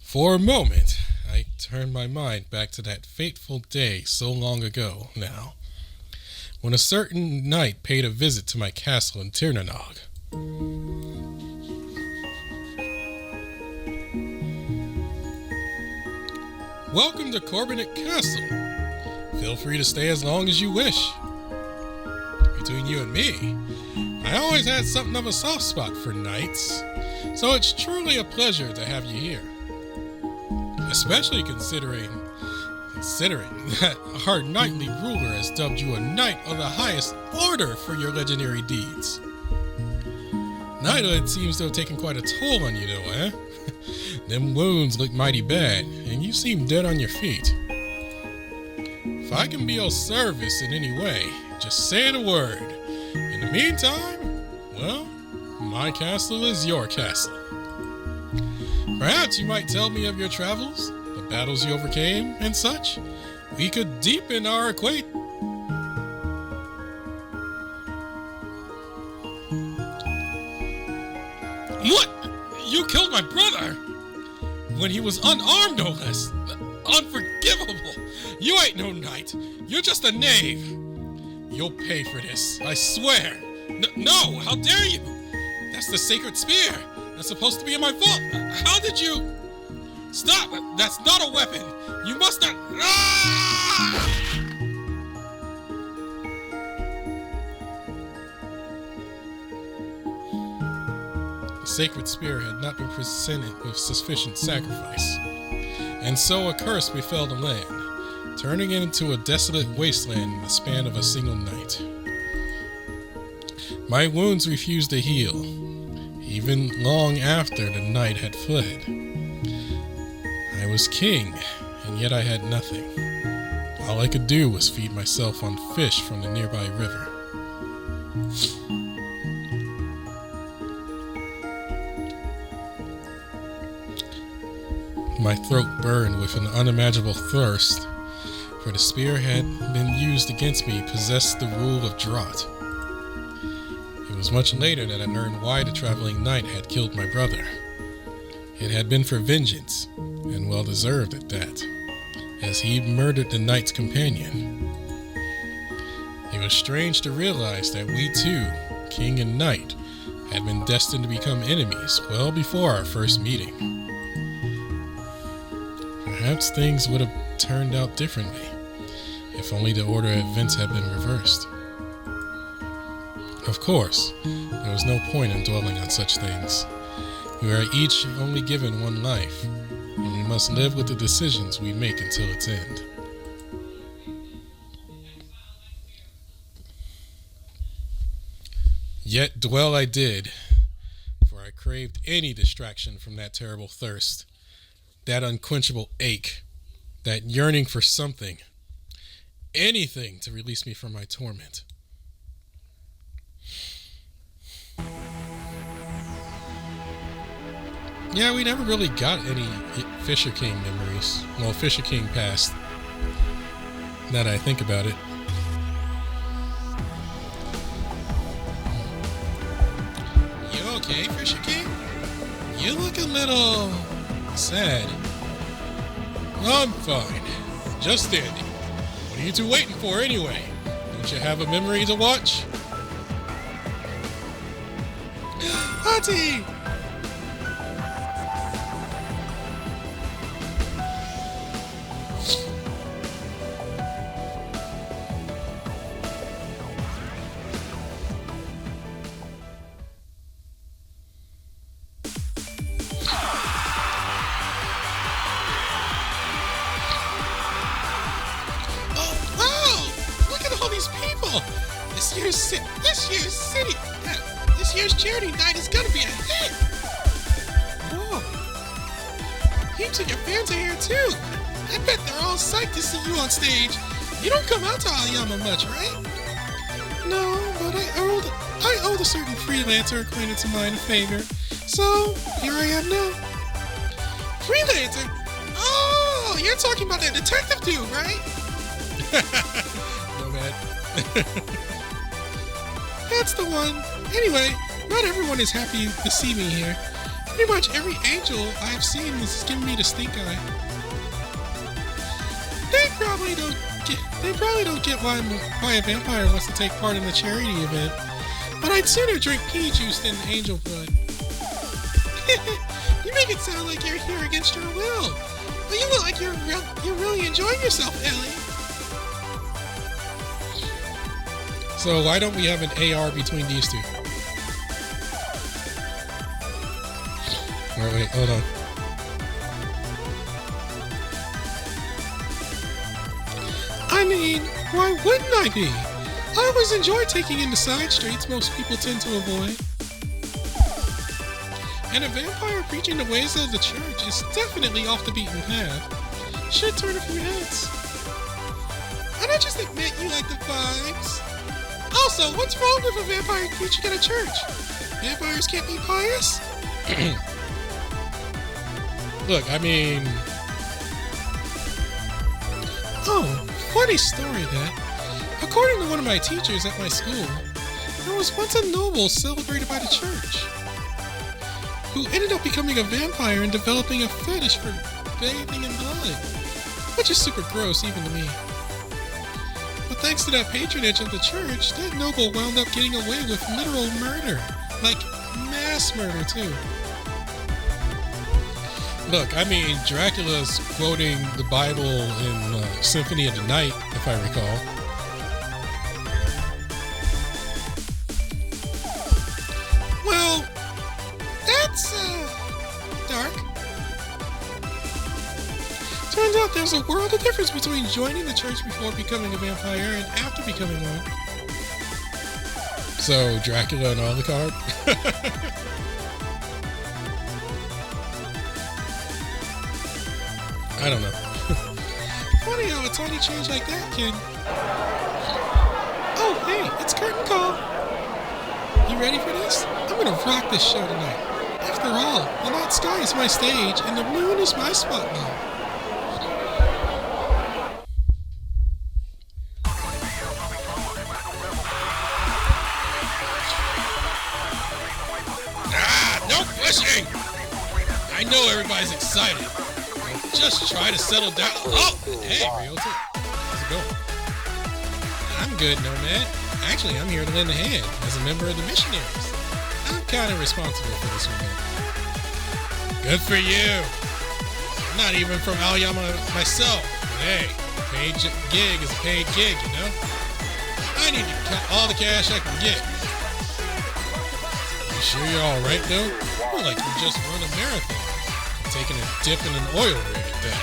For a moment, I turned my mind back to that fateful day so long ago now, when a certain knight paid a visit to my castle in Tirnanog. Welcome to Corbinet Castle. Feel free to stay as long as you wish. Between you and me, I always had something of a soft spot for knights, so it's truly a pleasure to have you here. Especially considering that our knightly ruler has dubbed you a knight of the highest order for your legendary deeds. Knighthood seems to have taken quite a toll on you though, eh? Them wounds look mighty bad, and you seem dead on your feet. If I can be of service in any way, just say the word. In the meantime, well, my castle is your castle. Perhaps you might tell me of your travels, the battles you overcame, and such. We could deepen our acquaintance. What? You killed my brother? When he was unarmed, no less. Unforgivable. You ain't no knight. You're just a knave. You'll pay for this, I swear. No, how dare you? That's the sacred spear. That's supposed to be in my vault. How did you... Stop! That's not a weapon! You must not... Ah! The sacred spear had not been presented with sufficient sacrifice, and so a curse befell the land, turning it into a desolate wasteland in the span of a single night. My wounds refused to heal, even long after the knight had fled. I was king, and yet I had nothing. All I could do was feed myself on fish from the nearby river. My throat burned with an unimaginable thirst, for the spear had been used against me possessed the rule of drought. It was much later that I learned why the traveling knight had killed my brother. It had been for vengeance, and well deserved at that, as he murdered the knight's companion. It was strange to realize that we two, king and knight, had been destined to become enemies well before our first meeting. Perhaps things would have turned out differently, if only the order of events had been reversed. Of course, there was no point in dwelling on such things. We are each only given one life, and we must live with the decisions we make until its end. Yet dwell I did, for I craved any distraction from that terrible thirst, that unquenchable ache, that yearning for something, anything to release me from my torment. Yeah, we never really got any Fisher King memories. Well, Fisher King passed, now that I think about it. You okay, Fisher King? You look a little sad. I'm fine. Just standing. What are you two waiting for anyway? Don't you have a memory to watch? Auntie! This year's charity night is gonna be a hit! Whoa! Heaps of your fans are here too! I bet they're all psyched to see you on stage! You don't come out to Housamo much, right? No, but I owed a certain freelancer acquaintance of mine a favor, so here I am now. Freelancer? Oh, you're talking about that detective dude, right? No, man. That's the one. Anyway, not everyone is happy to see me here. Pretty much every angel I've seen is giving me the stink eye. They probably don't get why a vampire wants to take part in the charity event. But I'd sooner drink pea juice than angel blood. You make it sound like you're here against your will. But you look like you're really enjoying yourself, Ellie. So why don't we have an AR between these two? Wait, hold on. I mean, why wouldn't I be? I always enjoy taking in the side streets most people tend to avoid. And a vampire preaching the ways of the church is definitely off the beaten path. Should turn a few heads. And I just admit you like the vibes. Also, what's wrong with a vampire preaching at a church? Vampires can't be pious? Look, I mean... Oh, funny story that. According to one of my teachers at my school, there was once a noble celebrated by the church who ended up becoming a vampire and developing a fetish for bathing in blood, which is super gross even to me. But thanks to that patronage of the church, that noble wound up getting away with literal murder. Like, mass murder, too. Look, I mean, Dracula's quoting the Bible in Symphony of the Night, if I recall. Well, that's, dark. Turns out there's a world of difference between joining the church before becoming a vampire and after becoming one. So, Dracula and all the card? I don't know. Funny how a tiny change like that can... Oh, hey, it's curtain call. You ready for this? I'm gonna rock this show tonight. After all, the night sky is my stage and the moon is my spotlight. No pushing! I know everybody's excited. Just try to settle down. Oh! Hey, Ryota. How's it going? I'm good, Nomad. Actually, I'm here to lend a hand as a member of the missionaries. I'm kind of responsible for this event. Good for you. I'm not even from Aoyama myself. But hey, a paid gig is a paid gig, you know? I need to cut all the cash I can get. You sure you're alright, though? You look like you just run a marathon. Taking a dip in an oil rig at that.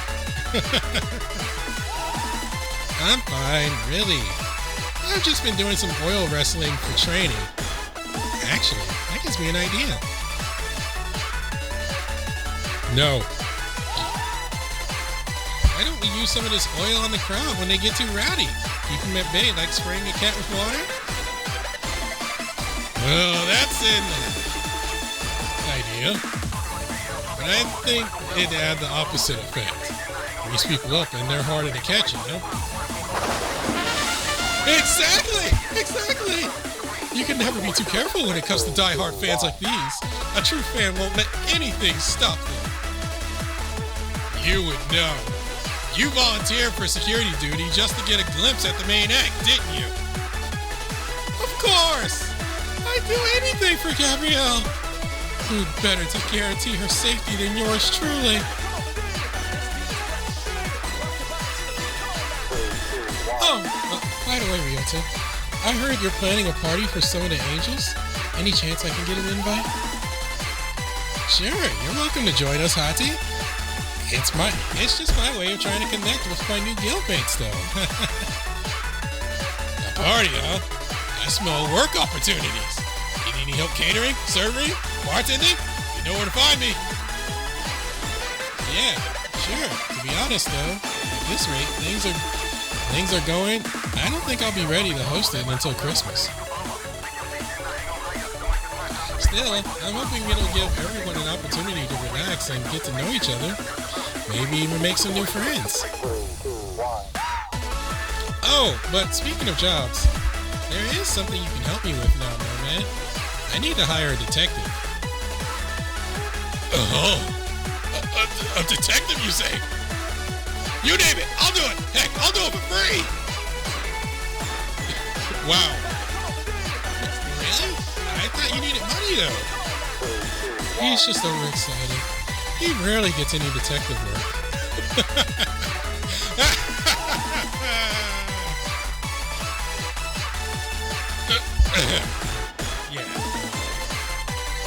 I'm fine, really. I've just been doing some oil wrestling for training. Actually, that gives me an idea. No. Why don't we use some of this oil on the crowd when they get too rowdy? Keep them at bay like spraying a cat with water? Well, that's an idea. But I think it had the opposite effect. Grease people up and they're harder to catch, you know? Exactly! Exactly! You can never be too careful when it comes to die-hard fans like these. A true fan won't let anything stop them. You would know. You volunteered for security duty just to get a glimpse at the main act, didn't you? Of course! I'd do anything for Gabrielle. Who'd better to guarantee her safety than yours truly? Oh, by the way, Ryota, I heard you're planning a party for some of the angels. Any chance I can get an invite? Sure, you're welcome to join us, Hati. It's just my way of trying to connect with my new guildmates, though. A party, huh? I smell work opportunities. Need any help catering, serving, bartending? You know where to find me. Yeah, sure. To be honest, though, at this rate, things are going. I don't think I'll be ready to host it until Christmas. Still, I'm hoping it'll give everyone an opportunity to relax and get to know each other. Maybe even make some new friends. Oh, but speaking of jobs, there is something you can help me with now, man. I need to hire a detective. Oh, a detective, you say? You name it, I'll do it. Heck, I'll do it for free. Wow. Really? I thought you needed money, though. He's just overexcited. He rarely gets any detective work. Yeah.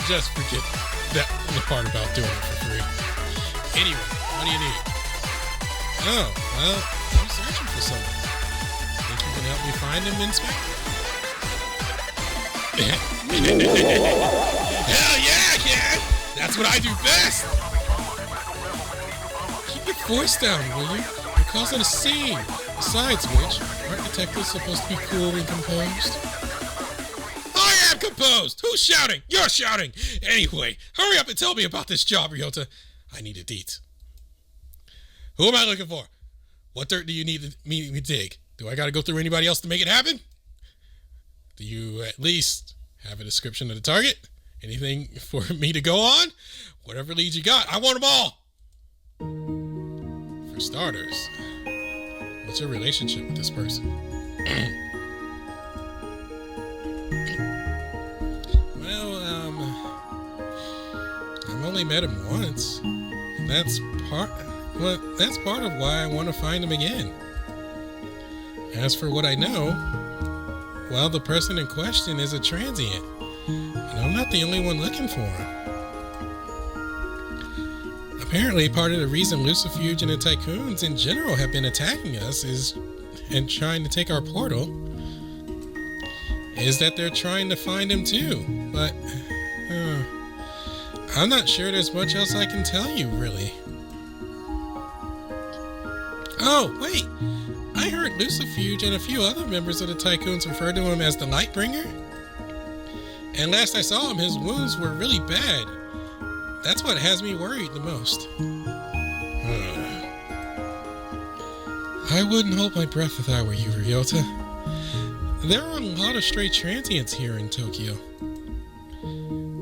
Just forget that the part about doing it for free. Anyway, what do you need? Oh, well, I'm searching for someone. Think you can help me find him, Inspector? Hell yeah, I can! That's what I do best! Keep your voice down, will you? You're causing a scene. Besides which, aren't detectives supposed to be cool and composed? I am composed! Who's shouting? You're shouting! Anyway, hurry up and tell me about this job, Ryota. I need a deet. Who am I looking for? What dirt do you need me to dig? Do I gotta go through anybody else to make it happen? Do you at least have a description of the target? Anything for me to go on? Whatever leads you got, I want them all! For starters, what's your relationship with this person? Well, I've only met him once. And that's part of why I want to find him again. As for what I know, well, the person in question is a transient, and I'm not the only one looking for him. Apparently, part of the reason Lucifuge and the Tycoons in general have been attacking us and trying to take our portal is that they're trying to find him too. But I'm not sure there's much else I can tell you, really. Oh, wait! I heard Lucifuge and a few other members of the Tycoons refer to him as the Lightbringer. And last I saw him, his wounds were really bad. That's what has me worried the most. I wouldn't hold my breath if I were you, Ryota. There are a lot of stray transients here in Tokyo.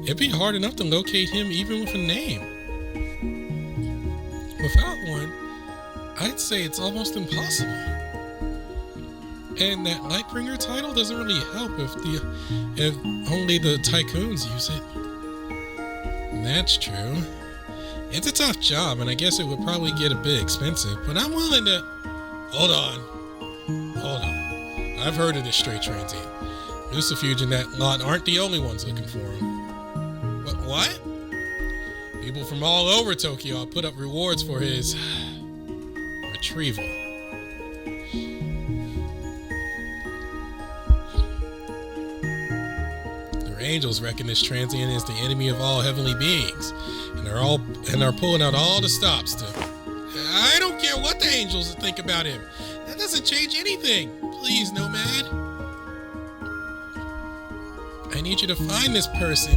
It'd be hard enough to locate him even with a name. Without one, I'd say it's almost impossible. And that Lightbringer title doesn't really help if only the Tycoons use it. That's true. It's a tough job, and I guess it would probably get a bit expensive, but I'm willing to... Hold on. I've heard of this stray transient. Lucifuge and that lot aren't the only ones looking for him. What? People from all over Tokyo have put up rewards for his... retrieval. Their angels reckon this transient is the enemy of all heavenly beings, and are pulling out all the stops to... I don't care what the angels think about him. That doesn't change anything. Please, Nomad. I need you to find this person,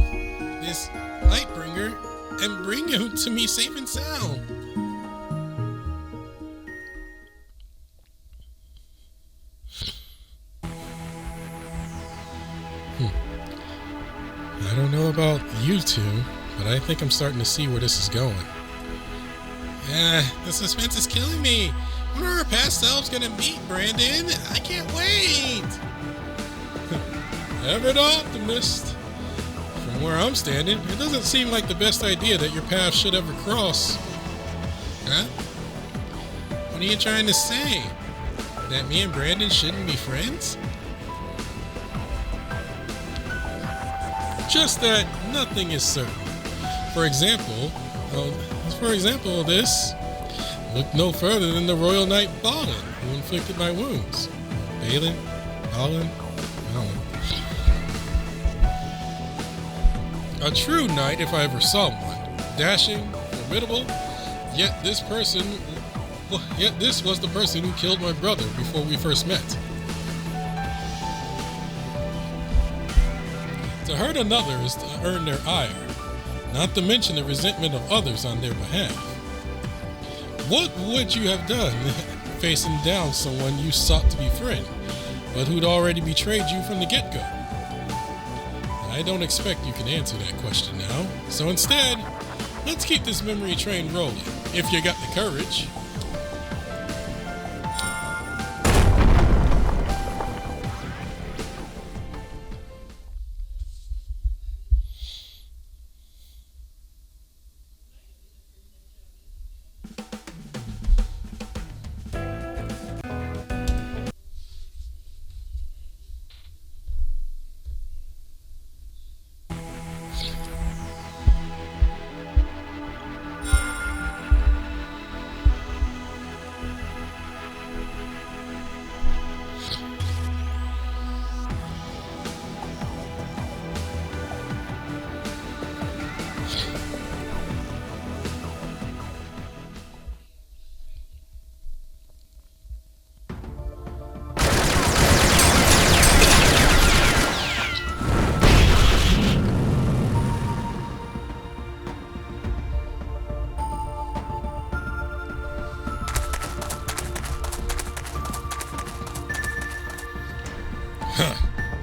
this Lightbringer, and bring him to me safe and sound. I don't know about you two, but I think I'm starting to see where this is going. The suspense is killing me. When are our past selves gonna meet, Brandon? I can't wait! Ever the optimist. From where I'm standing, it doesn't seem like the best idea that your paths should ever cross. Huh? What are you trying to say? That me and Brandon shouldn't be friends? Just that nothing is certain. For example, this. Look no further than the Royal Knight Balin, who inflicted my wounds. Balin? I don't know. A true knight if I ever saw one. Dashing, formidable, yet this was the person who killed my brother before we first met. To hurt another is to earn their ire, not to mention the resentment of others on their behalf. What would you have done facing down someone you sought to befriend, but who'd already betrayed you from the get-go? I don't expect you can answer that question now, so instead, Let's keep this memory train rolling, if you got the courage.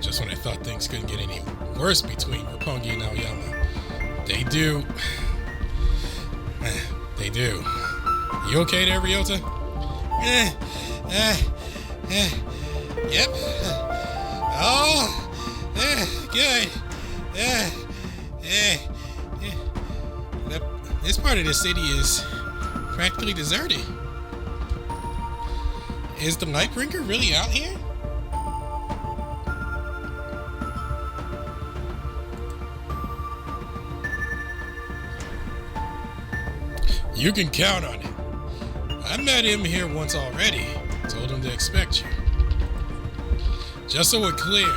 Just when I thought things couldn't get any worse between Roppongi and Aoyama. They do. They do. You okay there, Ryota? Yep. Oh, good. This part of the city is practically deserted. Is the Lightbringer really out here? You can count on it. I met him here once already. Told him to expect you. Just so we're clear,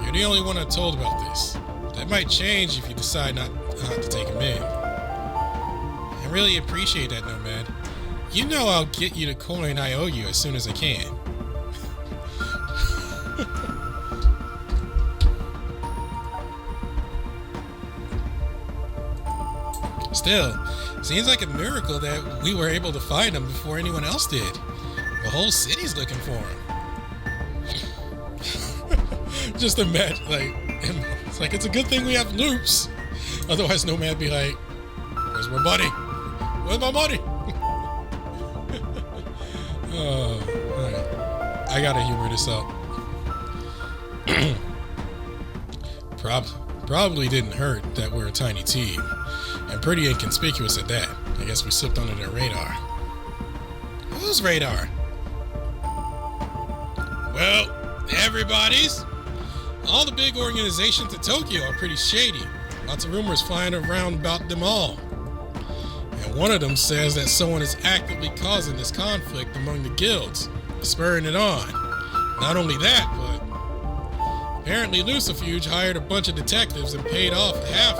you're the only one I told about this. That might change if you decide not to take him in. I really appreciate that, Nomad. You know I'll get you the coin I owe you as soon as I can. Still, seems like a miracle that we were able to find him before anyone else did. The whole city's looking for him. Just imagine, it's a good thing we have loops. Otherwise, Nomad be like, "Where's my money? Where's my money?" Alright. I gotta humor this up. Probably didn't hurt that we're a tiny team. And pretty inconspicuous at that. I guess we slipped under their radar. Whose radar? Well, everybody's. All the big organizations in Tokyo are pretty shady. Lots of rumors flying around about them all. And one of them says that someone is actively causing this conflict among the guilds, spurring it on. Not only that, but apparently Lucifuge hired a bunch of detectives and paid off half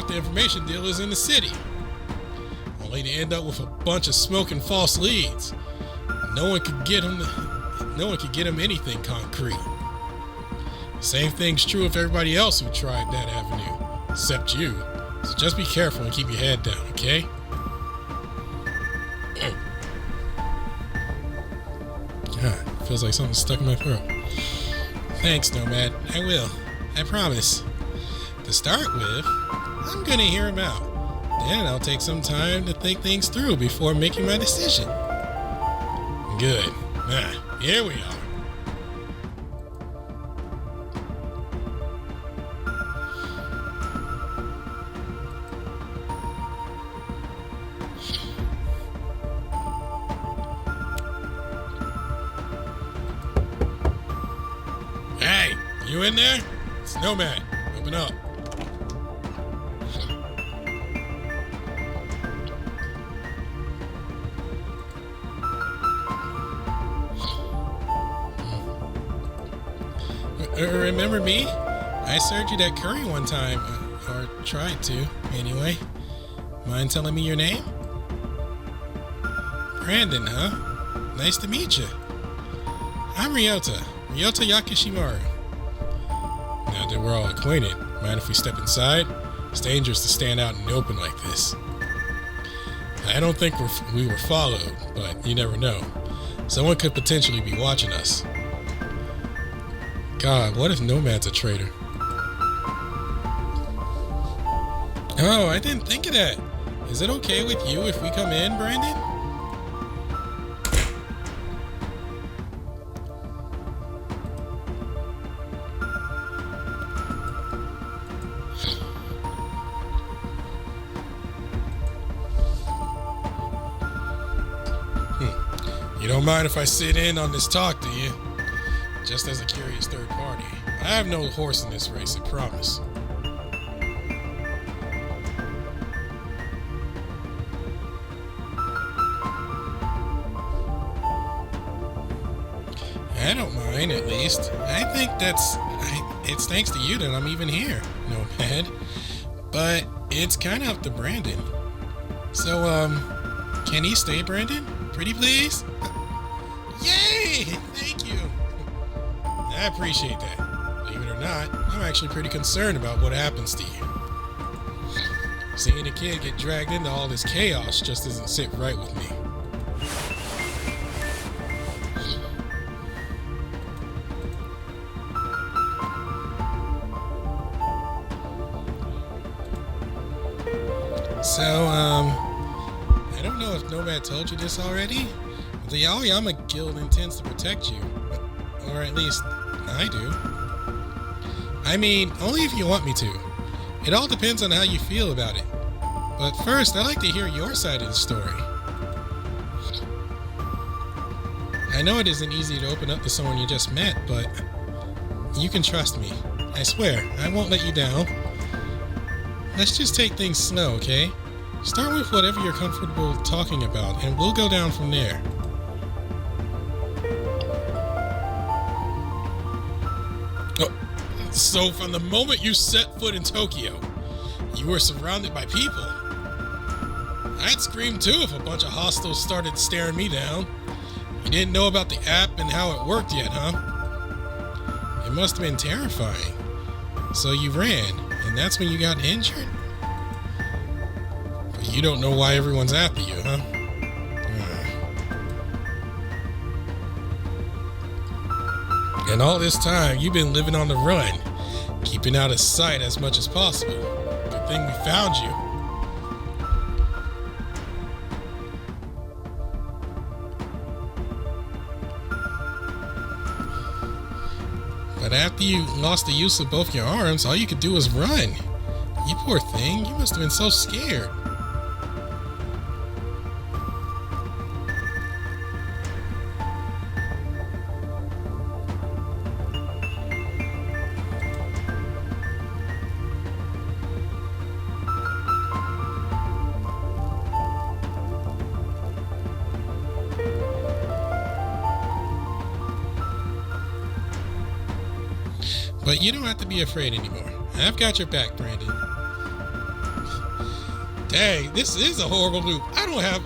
the information dealers in the city, only to end up with a bunch of smoking false leads. No one could get him anything concrete. Same thing's true of everybody else who tried that avenue, except you. So just be careful and keep your head down, okay? Feels like something's stuck in my throat. Thanks, Nomad. I will. I promise. To start with, I'm gonna hear him out. Then I'll take some time to think things through before making my decision. Good. Here we are. Hey, you in there? It's Nomad. Open up. Remember me? I served you that curry one time, or tried to, anyway. Mind telling me your name? Brandon, huh? Nice to meet you. I'm Ryota Yakishimaru. Now that we're all acquainted, mind if we step inside? It's dangerous to stand out in the open like this. I don't think we were followed, but you never know. Someone could potentially be watching us. God, what if Nomad's a traitor? Oh, I didn't think of that. Is it okay with you if we come in, Brandon? You don't mind if I sit in on this talk, do you? Just as a curious third party. I have no horse in this race, I promise. I don't mind, at least. I think it's thanks to you that I'm even here, Nomad. But it's kind of up to Brandon. So, can he stay, Brandon? Pretty please? Yay! Thank you! I appreciate that. Believe it or not, I'm actually pretty concerned about what happens to you. Seeing a kid get dragged into all this chaos just doesn't sit right with me. So, I don't know if Nomad told you this already, but the Aoyama Guild intends to protect you. Or at least, I do. I mean, only if you want me to. It all depends on how you feel about it. But first, I'd like to hear your side of the story. I know it isn't easy to open up to someone you just met, but you can trust me. I swear, I won't let you down. Let's just take things slow, okay? Start with whatever you're comfortable talking about, and we'll go down from there. Oh, so from the moment you set foot in Tokyo, you were surrounded by people. I'd scream too if a bunch of hostiles started staring me down. You didn't know about the app and how it worked yet, huh? It must have been terrifying. So you ran, and that's when you got injured? But you don't know why everyone's after you, huh? And all this time, you've been living on the run, keeping out of sight as much as possible. Good thing we found you. But after you lost the use of both your arms, all you could do was run. You poor thing, you must have been so scared. But you don't have to be afraid anymore. I've got your back, Brandon. Dang, this is a horrible loop. I don't have...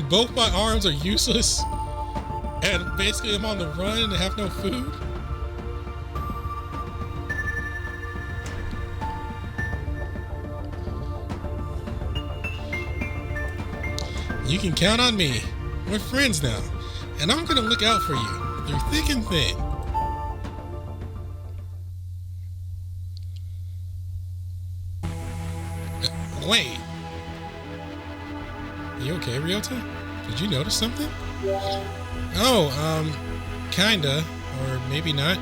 both my arms are useless. And basically I'm on the run and have no food. You can count on me. We're friends now. And I'm gonna look out for you through thick and thin. Wait. You okay, Ryota? Did you notice something? Oh, kinda. Or maybe not.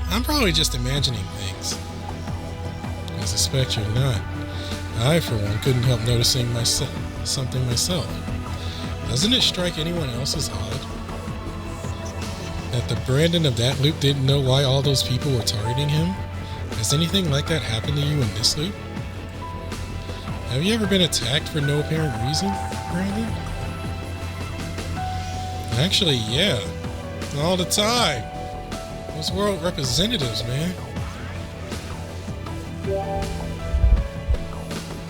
I'm probably just imagining things. I suspect you're not. I, for one, couldn't help noticing something myself. Doesn't it strike anyone else as odd? That the Brandon of that loop didn't know why all those people were targeting him? Has anything like that happened to you in this loop? Have you ever been attacked for no apparent reason, Brandon? Actually, yeah. All the time. Those world representatives, man.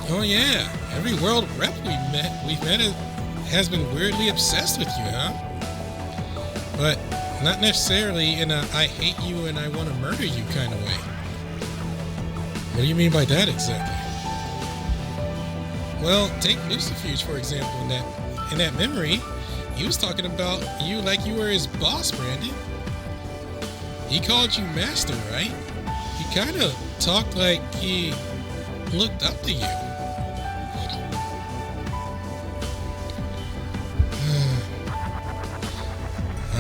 Oh yeah, every world rep we've met has been weirdly obsessed with you, huh? But not necessarily in a I hate you and I want to murder you kind of way. What do you mean by that exactly? Well, take Lucifuge, for example. In that memory, he was talking about you like you were his boss, Brandon. He called you master, right? He kind of talked like he looked up to you.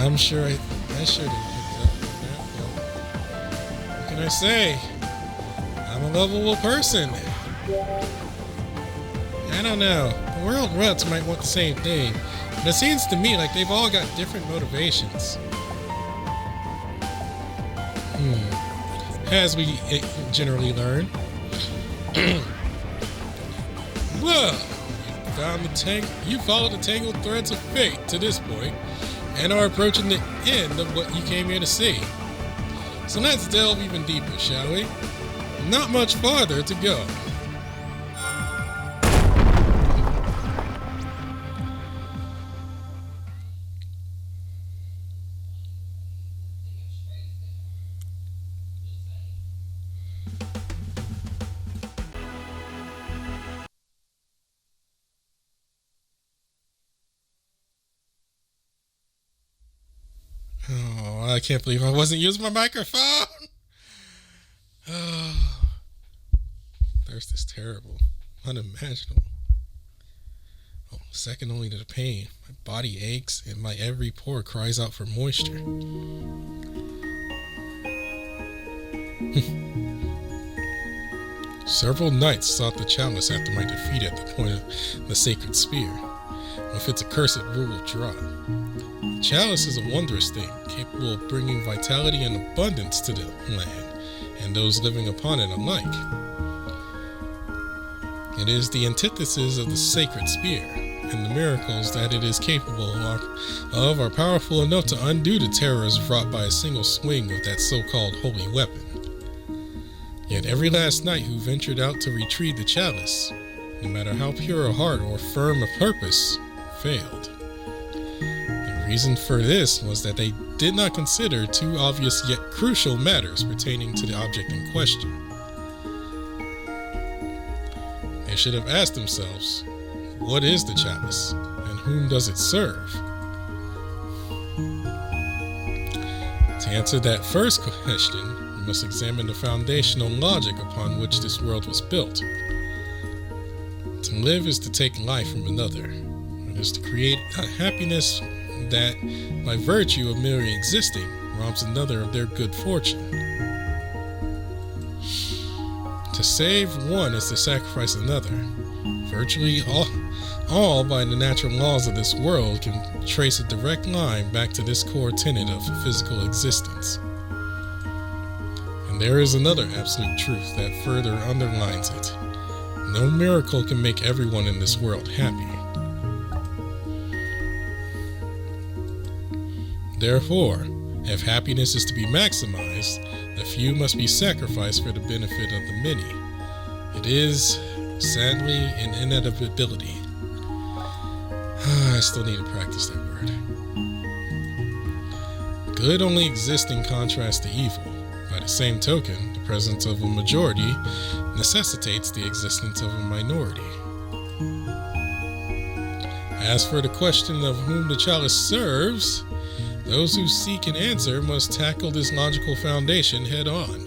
I'm sure I should have picked up on that, but what can I say? I'm a lovable person. I don't know. The world ruts might want the same thing, but it seems to me like they've all got different motivations. As we generally learn. Well, you followed the tangled threads of fate to this point and are approaching the end of what you came here to see. So let's delve even deeper, shall we? Not much farther to go. Oh, I can't believe I wasn't using my microphone. Oh, thirst is terrible, unimaginable. Oh, second only to the pain. My body aches and my every pore cries out for moisture. Several knights sought the chalice after my defeat at the point of the sacred spear, with its accursed rule of draught. The chalice is a wondrous thing, capable of bringing vitality and abundance to the land, and those living upon it alike. It is the antithesis of the sacred spear, and the miracles that it is capable of are powerful enough to undo the terrors wrought by a single swing of that so-called holy weapon. Yet every last knight who ventured out to retrieve the chalice, no matter how pure a heart or firm a purpose, failed. The reason for this was that they did not consider two obvious yet crucial matters pertaining to the object in question. They should have asked themselves, what is the chalice, and whom does it serve? To answer that first question, we must examine the foundational logic upon which this world was built. To live is to take life from another. It is to create a happiness that, by virtue of merely existing, robs another of their good fortune. To save one is to sacrifice another. Virtually all by the natural laws of this world can trace a direct line back to this core tenet of physical existence. And there is another absolute truth that further underlines it. No miracle can make everyone in this world happy. Therefore, if happiness is to be maximized, the few must be sacrificed for the benefit of the many. It is, sadly, an inevitability. I still need to practice that word. Good only exists in contrast to evil. By the same token, the presence of a majority necessitates the existence of a minority. As for the question of whom the chalice serves, those who seek an answer must tackle this logical foundation head on.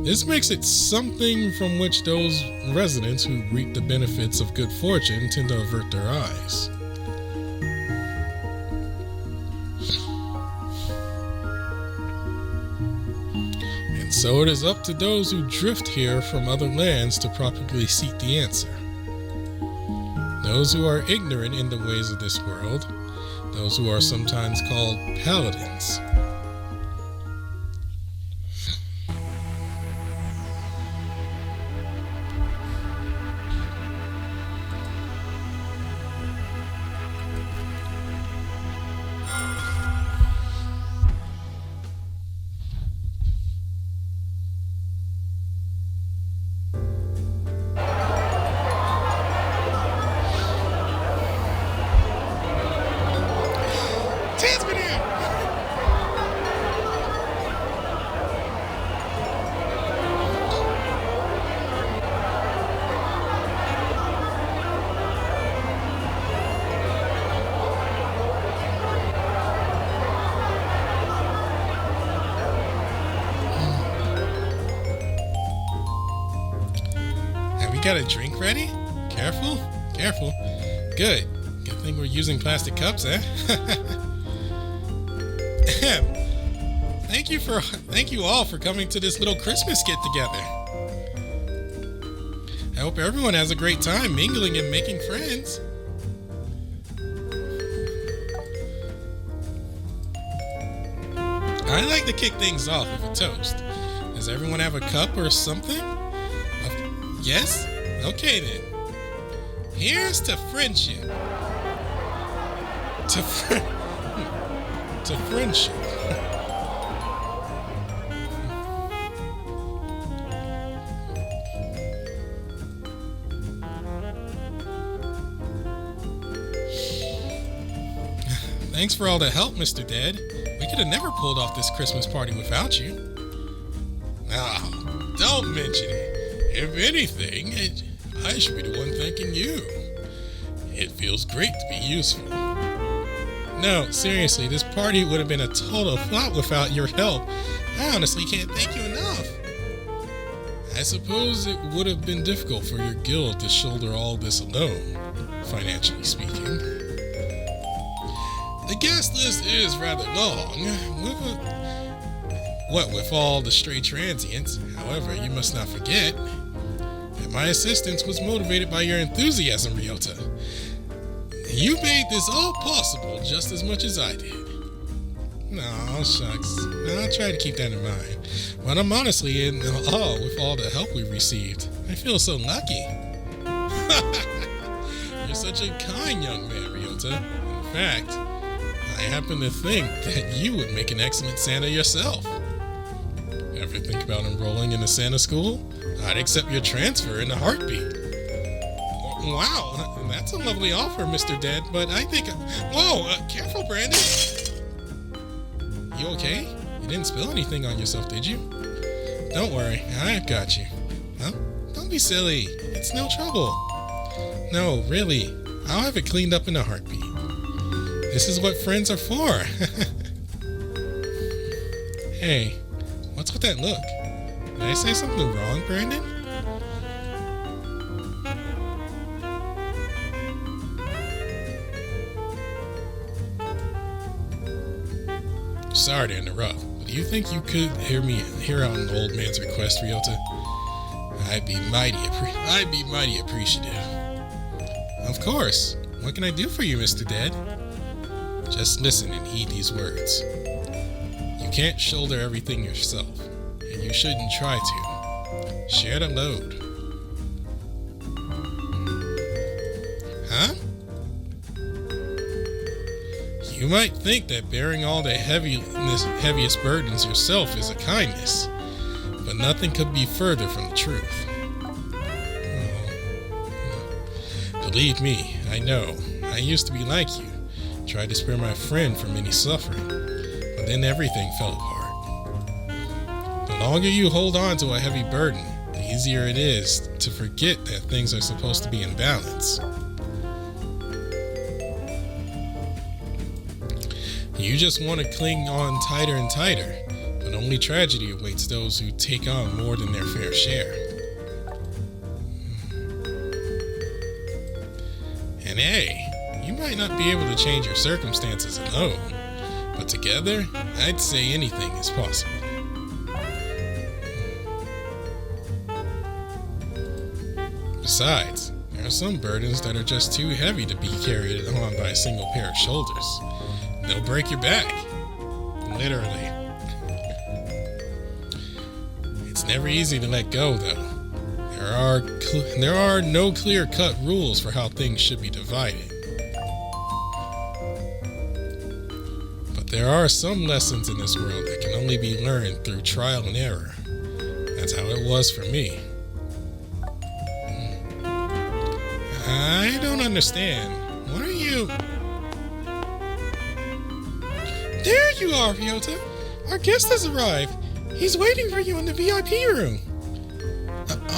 This makes it something from which those residents who reap the benefits of good fortune tend to avert their eyes. And so it is up to those who drift here from other lands to properly seek the answer. Those who are ignorant in the ways of this world, those who are sometimes called paladins. Got a drink ready? Careful, careful. Good. Good thing we're using plastic cups, eh? Thank you all for coming to this little Christmas get together. I hope everyone has a great time mingling and making friends. I like to kick things off with a toast. Does everyone have a cup or something? Yes? Okay then. Here's to friendship. To friendship. Thanks for all the help, Mr. Dead. We could have never pulled off this Christmas party without you. Oh, don't mention it. If anything, I should be the one thanking you. It feels great to be useful. No, seriously, this party would have been a total flop without your help. I honestly can't thank you enough. I suppose it would have been difficult for your guild to shoulder all this alone, financially speaking. The guest list is rather long, with all the stray transients. However, you must not forget that my assistance was motivated by your enthusiasm, Ryota. You made this all possible just as much as I did. No, shucks. I'll try to keep that in mind. But I'm honestly in awe with all the help we received. I feel so lucky. You're such a kind young man, Ryota. In fact, I happen to think that you would make an excellent Santa yourself. Ever think about enrolling in a Santa school? I'd accept your transfer in a heartbeat. Wow, that's a lovely offer, Mr. Dead, but I think... Whoa, careful, Brandon! You okay? You didn't spill anything on yourself, did you? Don't worry, I've got you. Huh? Don't be silly. It's no trouble. No, really. I'll have it cleaned up in a heartbeat. This is what friends are for. Hey, what's with that look? Did I say something wrong, Brandon? Sorry to interrupt, but do you think you could hear out an old man's request, Ryota? I'd be mighty appreciative. Of course. What can I do for you, Mr. Dead? Just listen and heed these words. You can't shoulder everything yourself, and you shouldn't try to. Share the load. Huh? You might think that bearing all the heaviest burdens yourself is a kindness, but nothing could be further from the truth. Believe me, I know. I used to be like you. Tried to spare my friend from any suffering, but then everything fell apart. The longer you hold on to a heavy burden, the easier it is to forget that things are supposed to be in balance. You just want to cling on tighter and tighter, but only tragedy awaits those who take on more than their fair share. And hey, you might not be able to change your circumstances alone, but together, I'd say anything is possible. Besides, there are some burdens that are just too heavy to be carried on by a single pair of shoulders. They'll break your back. Literally. It's never easy to let go, though. There are no clear-cut rules for how things should be divided. But there are some lessons in this world that can only be learned through trial and error. That's how it was for me. I don't understand. What are you... There you are, Ryota. Our guest has arrived. He's waiting for you in the VIP room.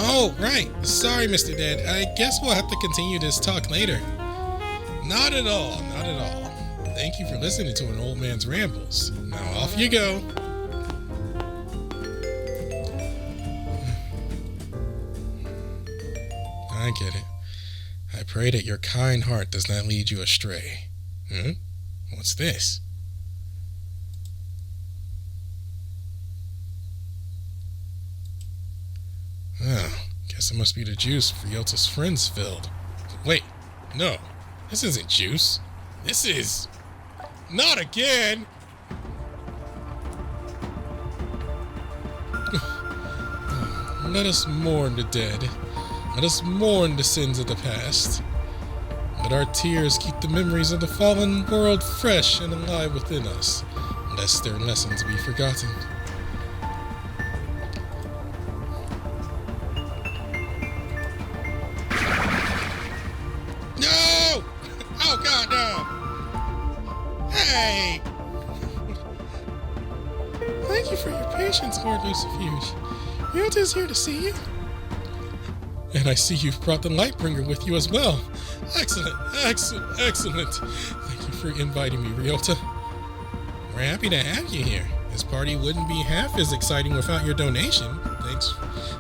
Oh, right. Sorry, Mr. Dead. I guess we'll have to continue this talk later. Not at all. Not at all. Thank you for listening to an old man's rambles. Now off you go. I get it. I pray that your kind heart does not lead you astray. What's this? Oh, guess it must be the juice Ryota's friends filled. Wait, no, this isn't juice. This is... Not again! Let us mourn the dead. Let us mourn the sins of the past. Let our tears keep the memories of the fallen world fresh and alive within us, lest their lessons be forgotten. No! Oh God, no! Hey! Thank you for your patience, Lord Lucifuge. Ryota is here to see you. And I see you've brought the Lightbringer with you as well. Excellent, excellent, excellent. Thank you for inviting me, Ryota. We're happy to have you here. This party wouldn't be half as exciting without your donation.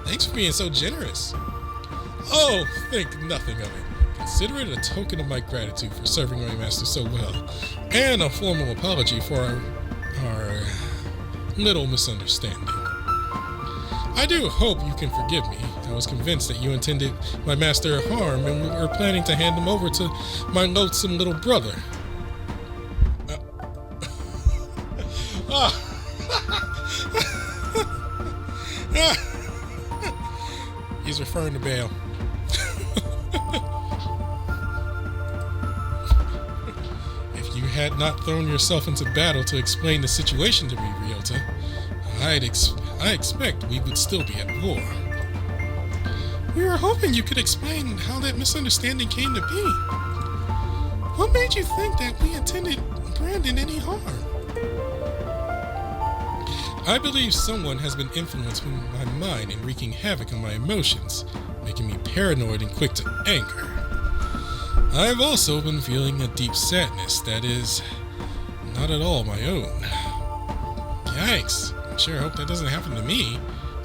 Thanks for being so generous. Oh, think nothing of it. Consider it a token of my gratitude for serving my master so well, and a formal apology for our little misunderstanding. I do hope you can forgive me. I was convinced that you intended my master harm and were planning to hand him over to my loathsome little brother. He's referring to Bale. If you had not thrown yourself into battle to explain the situation to me, Ryota, I expect we would still be at war. We were hoping you could explain how that misunderstanding came to be. What made you think that we intended Brandon any harm? I believe someone has been influencing my mind and wreaking havoc on my emotions, making me paranoid and quick to anger. I've also been feeling a deep sadness that is not at all my own. Yikes. I sure hope that doesn't happen to me.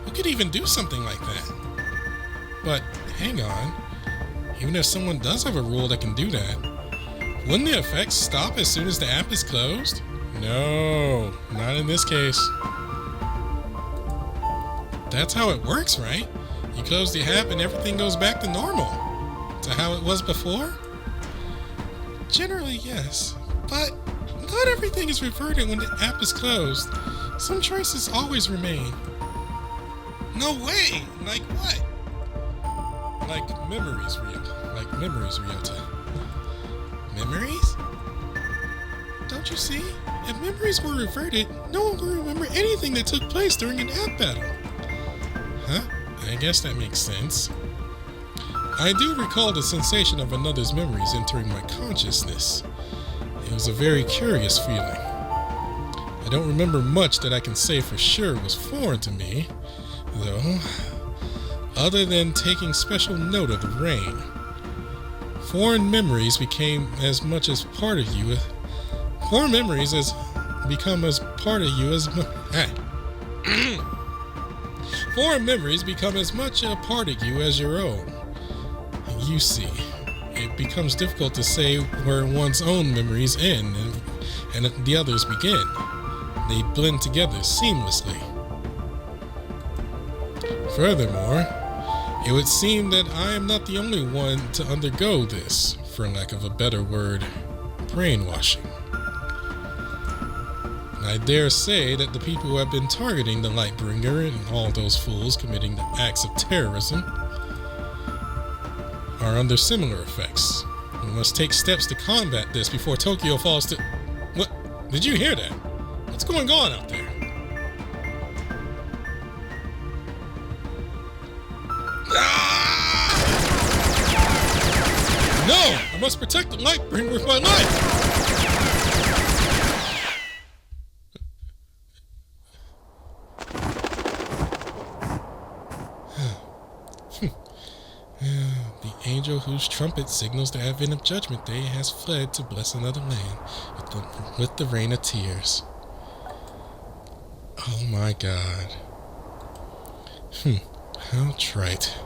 Who could even do something like that? But hang on. Even if someone does have a rule that can do that, wouldn't the effects stop as soon as the app is closed? No, not in this case. That's how it works, right? You close the app and everything goes back to normal. To how it was before? Generally, yes. But not everything is reverted when the app is closed. Some choices always remain. No way! Like what? Like memories, Ryota. Memories? Don't you see? If memories were reverted, no one would remember anything that took place during an app battle. Huh? I guess that makes sense. I do recall the sensation of another's memories entering my consciousness. It was a very curious feeling. I don't remember much that I can say for sure was foreign to me, though, other than taking special note of the rain. Foreign memories became as much as part of you. Foreign memories has become as part of you as foreign memories become as much a part of you as your own. You see, it becomes difficult to say where one's own memories end and the others begin. They blend together seamlessly. Furthermore, it would seem that I am not the only one to undergo this, for lack of a better word, brainwashing. I dare say that the people who have been targeting the Lightbringer and all those fools committing the acts of terrorism are under similar effects. We must take steps to combat this before Tokyo falls to... What? Did you hear that? What's going on out there? Ah! No! I must protect the Lightbringer with my life! The angel whose trumpet signals the advent of Judgment Day has fled to bless another land with the rain of tears. Oh my God. How trite.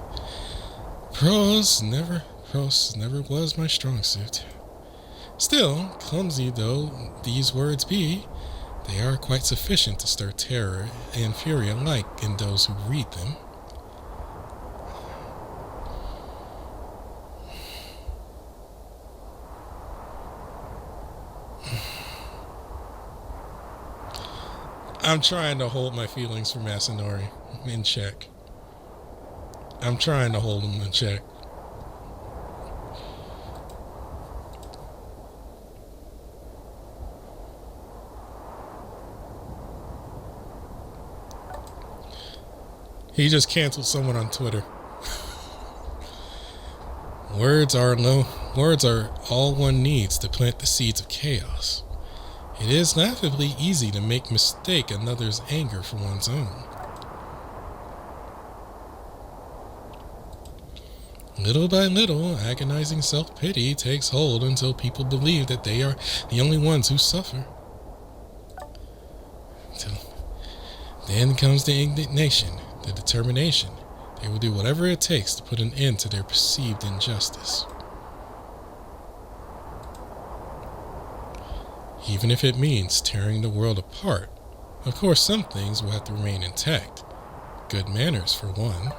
Prose never was my strong suit. Still, clumsy though these words be, they are quite sufficient to stir terror and fury alike in those who read them. I'm trying to hold my feelings for Masanori in check. I'm trying to hold them in check. He just canceled someone on Twitter. Words are all one needs to plant the seeds of chaos. It is laughably easy to mistake another's anger for one's own. Little by little, agonizing self-pity takes hold until people believe that they are the only ones who suffer. Then comes the indignation, the determination. They will do whatever it takes to put an end to their perceived injustice. Even if it means tearing the world apart. Of course, some things will have to remain intact. Good manners, for one.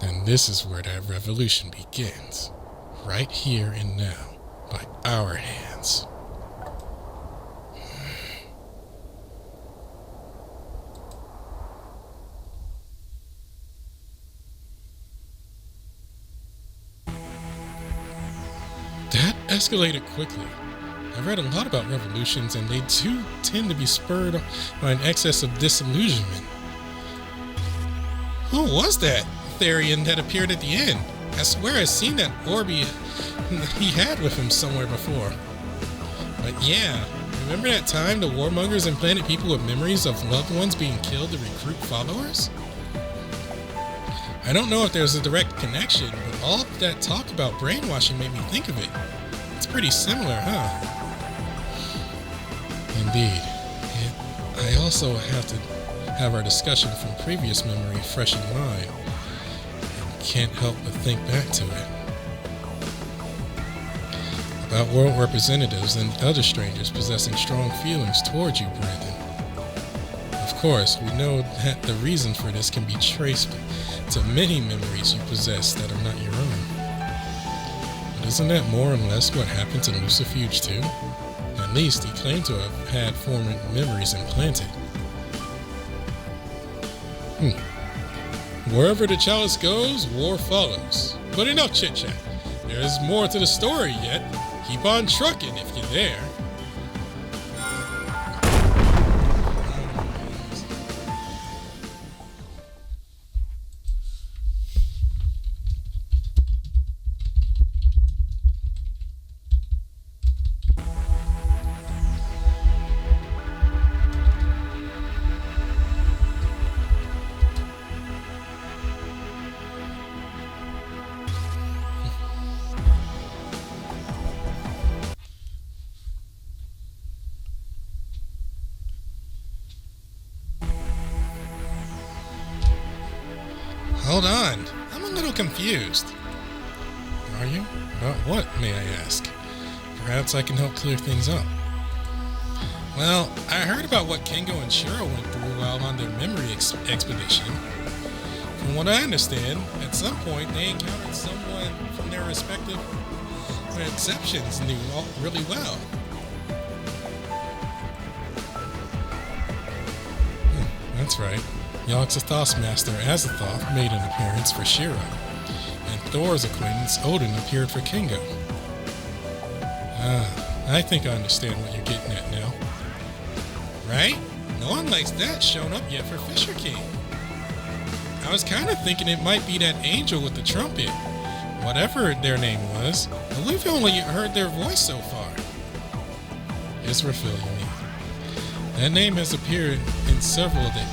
And this is where that revolution begins. Right here and now, by our hands. That escalated quickly. I've read a lot about revolutions, and they too tend to be spurred by an excess of disillusionment. Who was that Therian that appeared at the end? I swear I've seen that orb he had with him somewhere before. But yeah, remember that time the warmongers implanted people with memories of loved ones being killed to recruit followers? I don't know if there's a direct connection, but all of that talk about brainwashing made me think of it. It's pretty similar, huh? Indeed. I also have to have our discussion from previous memory fresh in mind, and can't help but think back to it. About world representatives and other strangers possessing strong feelings towards you, Brandon. Of course, we know that the reason for this can be traced to many memories you possess that are not your own. But isn't that more or less what happened to Lucifuge too? At least he claimed to have had former memories implanted. Wherever the chalice goes, war follows. But enough chit-chat. There's more to the story yet. Keep on trucking if you're there. Hold on, I'm a little confused. Are you? About what, may I ask? Perhaps I can help clear things up. Well, I heard about what Kengo and Shiro went through while on their memory expedition. From what I understand, at some point they encountered someone from their respective exceptions knew really well. That's right. Yogg-Sothoth's master Azathoth made an appearance for Shiro, and Thor's acquaintance Odin appeared for Kengo. I think I understand what you're getting at now. Right? No one like that shown up yet for Fisher King. I was kind of thinking it might be that angel with the trumpet, whatever their name was, but we've only heard their voice so far. Israfil, you mean? That name has appeared in several of the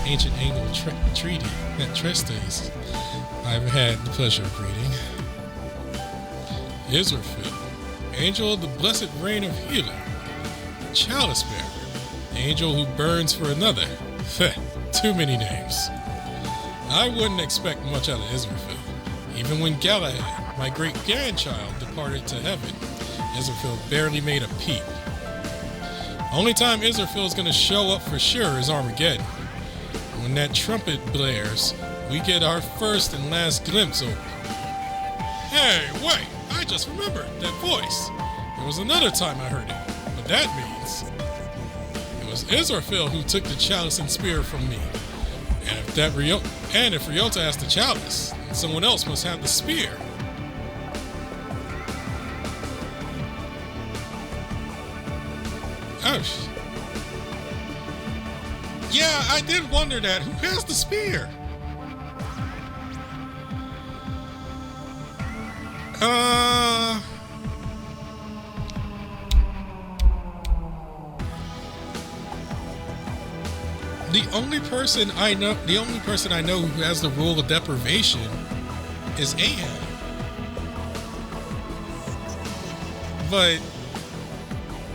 ancient Anglo treatises I've had the pleasure of reading. Israfil, angel of the blessed reign of healer, chalice bearer, angel who burns for another. Too many names. I wouldn't expect much out of Israfil. Even when Galahad, my great-grandchild, departed to heaven, Israfil barely made a peep. Only time Israfil's gonna show up for sure is Armageddon. When that trumpet blares, we get our first and last glimpse of... Hey, wait! I just remembered that voice. There was another time I heard it, but that means... was Israfil who took the chalice and spear from me. And if Ryota has the chalice, someone else must have the spear. Oh, yeah, I did wonder that. Who has the spear? The only person I know who has the rule of deprivation is Ahab. But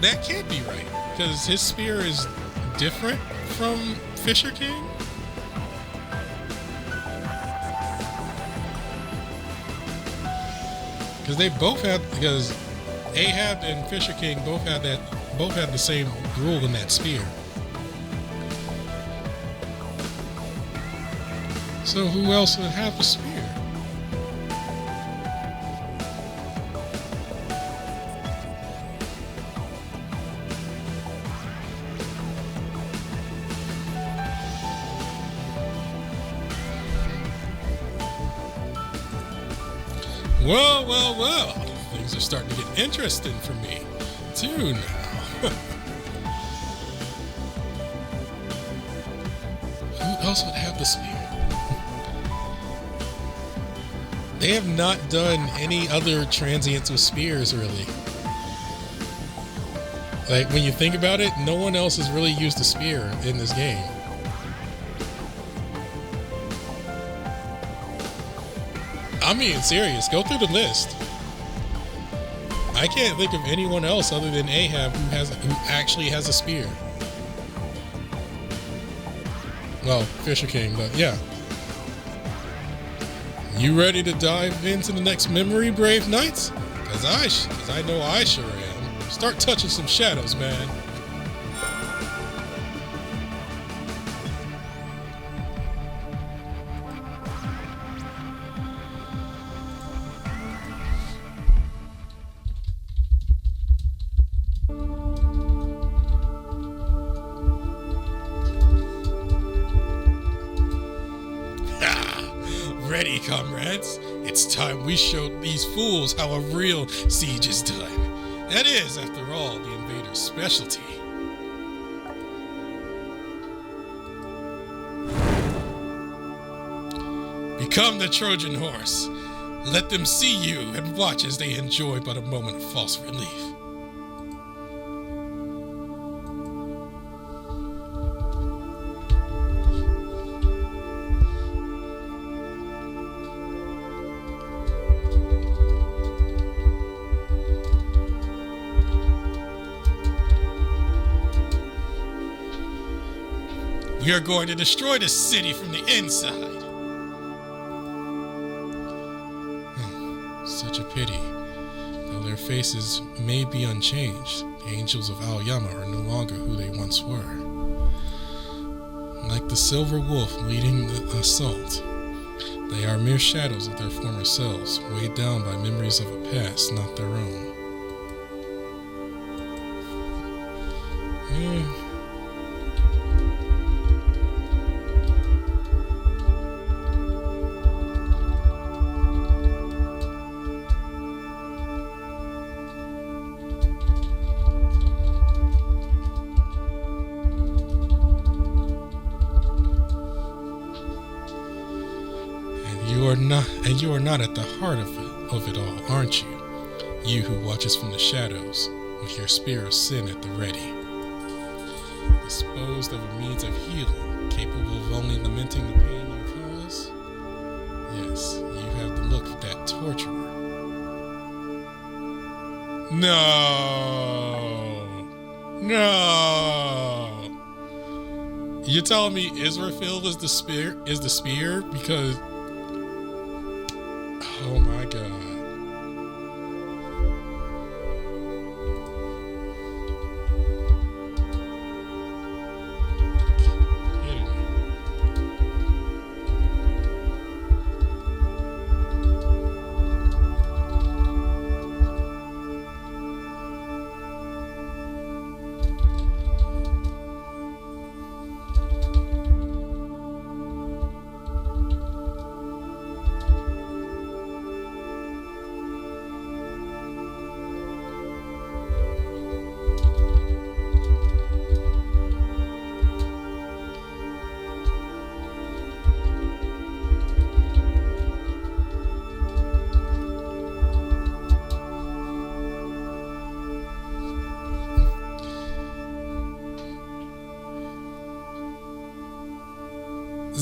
that can't be right, because his spear is different from Fisher King. Because Ahab and Fisher King both had the same rule in that spear. So who else would have a spear? Well. Things are starting to get interesting for me, too, now. Who else would have the spear? They have not done any other transients with spears, really. Like, when you think about it, no one else has really used a spear in this game. I'm being serious. Go through the list. I can't think of anyone else other than Ahab who actually has a spear. Well, Fisher King, but yeah. You ready to dive into the next memory, brave knights? Cause I know I sure am. Start touching some shadows, man. Ready, comrades. It's time we showed these fools how a real siege is done. That is, after all, the invader's specialty. Become the Trojan horse. Let them see you and watch as they enjoy but a moment of false relief. We are going to destroy the city from the inside. Such a pity. Though their faces may be unchanged, the angels of Aoyama are no longer who they once were. Like the silver wolf leading the assault, they are mere shadows of their former selves, weighed down by memories of a past not their own. You are not at the heart of it all, aren't you? You who watches from the shadows, with your spear of sin at the ready. Disposed of a means of healing, capable of only lamenting the pain you cause? Yes, you have the look of that torturer. No! You're telling me Israfil is the spear because... Oh my god.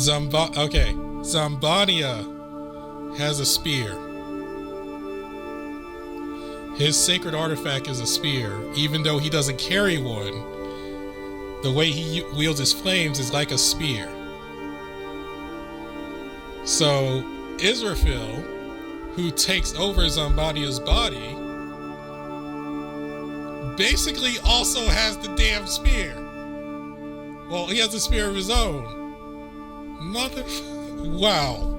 Okay. Zambania has a spear. His sacred artifact is a spear, even though he doesn't carry one. The way he wields his flames is like a spear. So, Israfil, who takes over Zambania's body, basically also has the damn spear. Well, he has a spear of his own. Wow.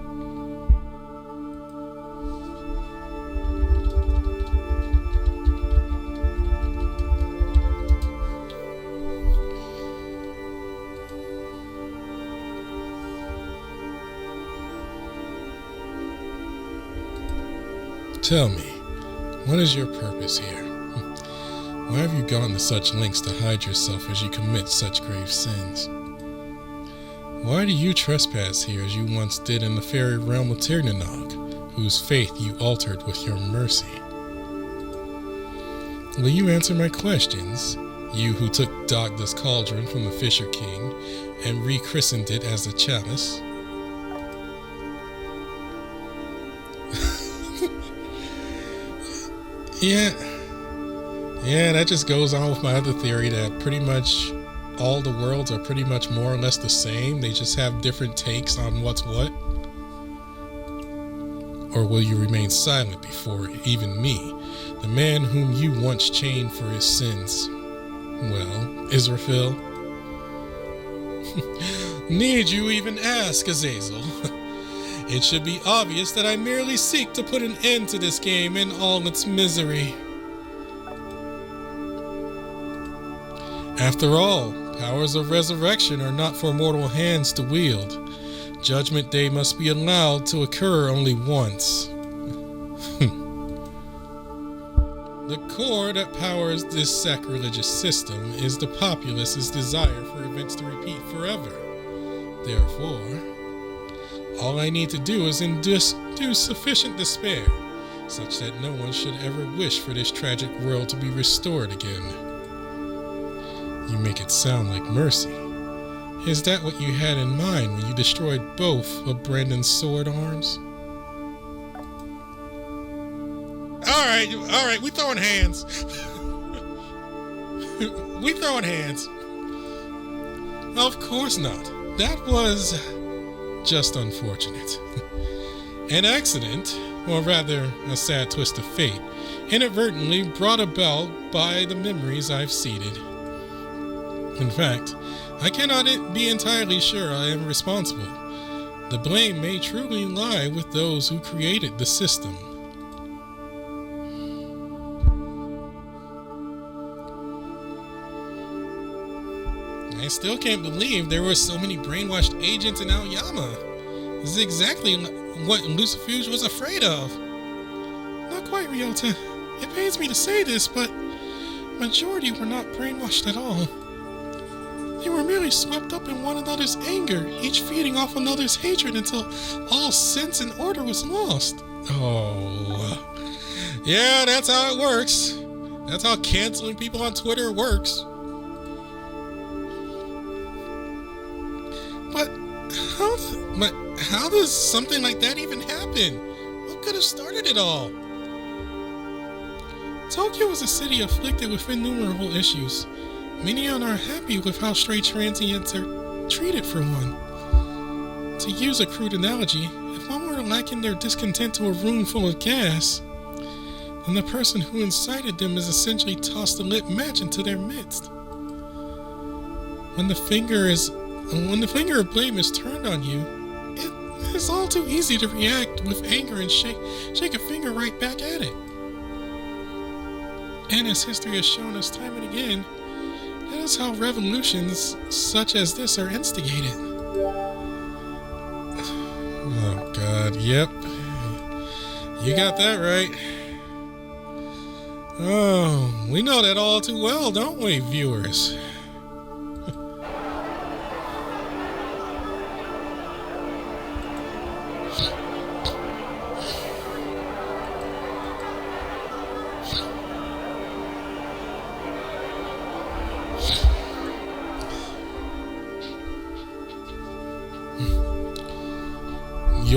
Tell me, what is your purpose here? Why have you gone to such lengths to hide yourself as you commit such grave sins? Why do you trespass here as you once did in the fairy realm of Tirnanog, whose faith you altered with your mercy? Will you answer my questions, you who took Dagda's cauldron from the Fisher King and rechristened it as the Chalice? Yeah, that just goes on with my other theory that pretty much all the worlds are pretty much more or less the same. They just have different takes on what's what. Or will you remain silent before even me, the man whom you once chained for his sins? Well, Israfil, need you even ask, Azazel? It should be obvious that I merely seek to put an end to this game and all its misery. After all, powers of resurrection are not for mortal hands to wield. Judgment Day must be allowed to occur only once. The core that powers this sacrilegious system is the populace's desire for events to repeat forever. Therefore, all I need to do is induce sufficient despair, such that no one should ever wish for this tragic world to be restored again. You make it sound like mercy. Is that what you had in mind when you destroyed both of Brandon's sword arms? Alright, we throwing hands. We throwing hands. Of course not. That was just unfortunate. An accident, or rather a sad twist of fate, inadvertently brought about by the memories I've seeded. In fact, I cannot be entirely sure I am responsible. The blame may truly lie with those who created the system. I still can't believe there were so many brainwashed agents in Aoyama. This is exactly what Lucifuge was afraid of. Not quite, Ryota. It pains me to say this, but majority were not brainwashed at all. They were merely swept up in one another's anger, each feeding off another's hatred until all sense and order was lost. Oh. Yeah, that's how it works. That's how canceling people on Twitter works. But how does something like that even happen? What could have started it all? Tokyo is a city afflicted with innumerable issues. Many are not happy with how stray transients are treated for one. To use a crude analogy, if one were to liken their discontent to a room full of gas, then the person who incited them is essentially tossed a lit match into their midst. When the finger of blame is turned on you, it is all too easy to react with anger and shake a finger right back at it. And as history has shown us time and again, that is how revolutions such as this are instigated. Oh God, yep. You got that right. Oh, we know that all too well, don't we, viewers?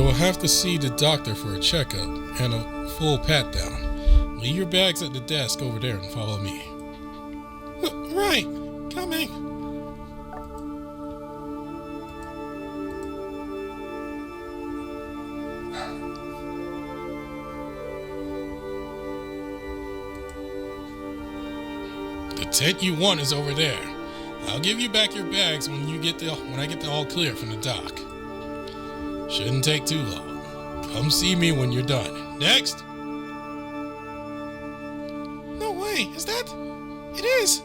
You'll have to see the doctor for a checkup and a full pat-down. Leave your bags at the desk over there and follow me. Right. Coming. The tent you want is over there. I'll give you back your bags when I get the all clear from the doc. Shouldn't take too long. Come see me when you're done. Next! No way, is that? It is!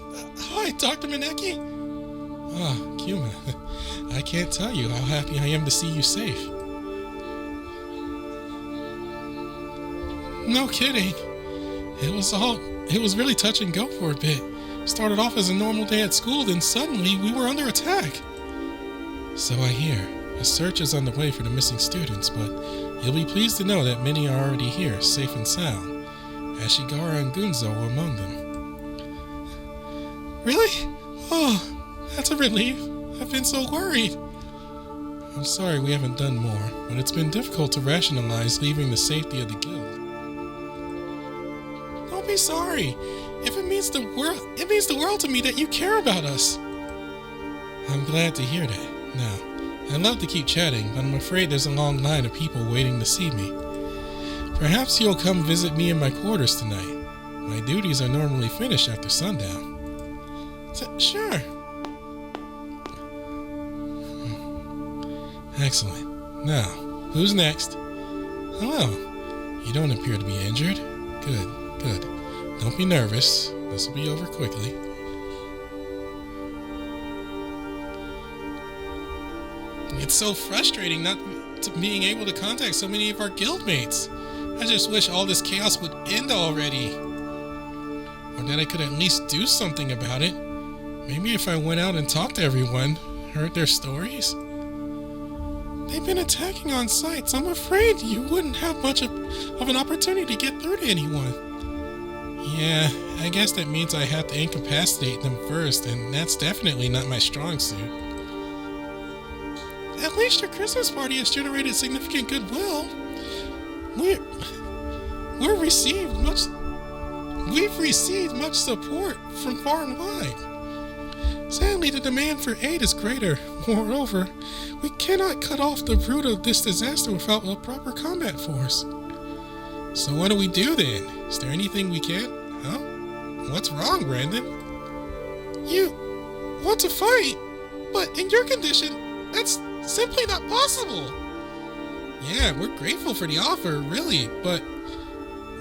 Hi, Dr. Maneki. Ah, Kuma. I can't tell you how happy I am to see you safe. No kidding. It was really touch and go for a bit. Started off as a normal day at school, then suddenly we were under attack. So I hear. A search is on the way for the missing students, but you'll be pleased to know that many are already here, safe and sound. Ashigara and Gunzo were among them. Really? Oh, that's a relief. I've been so worried. I'm sorry we haven't done more, but it's been difficult to rationalize leaving the safety of the guild. Don't be sorry. If it means the world to me that you care about us. I'm glad to hear that. Now, I'd love to keep chatting, but I'm afraid there's a long line of people waiting to see me. Perhaps you'll come visit me in my quarters tonight. My duties are normally finished after sundown. Sure. Excellent. Now, who's next? Hello. You don't appear to be injured. Good, good. Don't be nervous. This will be over quickly. It's so frustrating not being able to contact so many of our guildmates. I just wish all this chaos would end already. Or that I could at least do something about it. Maybe if I went out and talked to everyone, heard their stories. They've been attacking on sight, so I'm afraid you wouldn't have much of an opportunity to get through to anyone. Yeah, I guess that means I have to incapacitate them first, and that's definitely not my strong suit. At least your Christmas party has generated significant goodwill. We've received much support from far and wide. Sadly, the demand for aid is greater. Moreover, we cannot cut off the root of this disaster without a proper combat force. So what do we do then? Is there anything we can't? Huh? What's wrong, Brandon? You want to fight, but in your condition, that's simply not possible. Yeah, we're grateful for the offer, really, but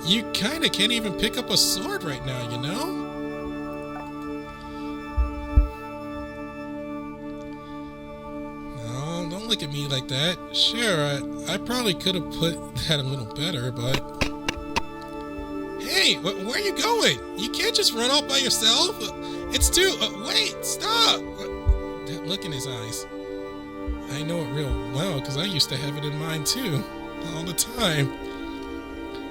you kinda can't even pick up a sword right now, you know? No, don't look at me like that. Sure, I probably could have put that a little better, but... Hey, where are you going? You can't just run off by yourself. It's too... wait, stop! That look in his eyes. I know it real well, because I used to have it in mind too, all the time.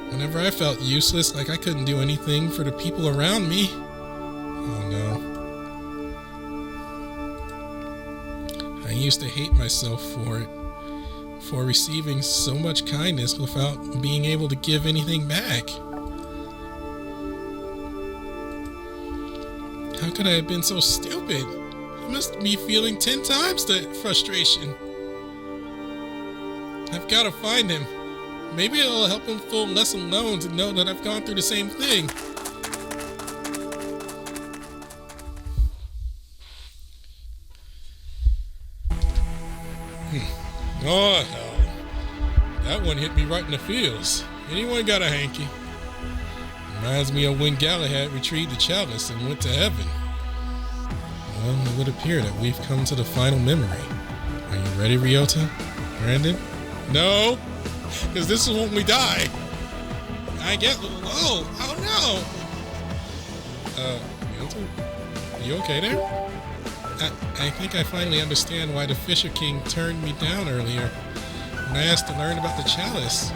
Whenever I felt useless, like I couldn't do anything for the people around me. Oh no. I used to hate myself for it, for receiving so much kindness without being able to give anything back. How could I have been so stupid? I must be feeling 10 times the frustration. I've got to find him. Maybe it'll help him feel less alone to know that I've gone through the same thing. Oh, hell. That one hit me right in the feels. Anyone got a hanky? Reminds me of when Galahad retrieved the chalice and went to heaven. Well, it would appear that we've come to the final memory. Are you ready, Ryota? Brandon? No! Because this is when we die. I guess... Whoa! Oh no! Ryota? You okay there? I think I finally understand why the Fisher King turned me down earlier when I asked to learn about the chalice.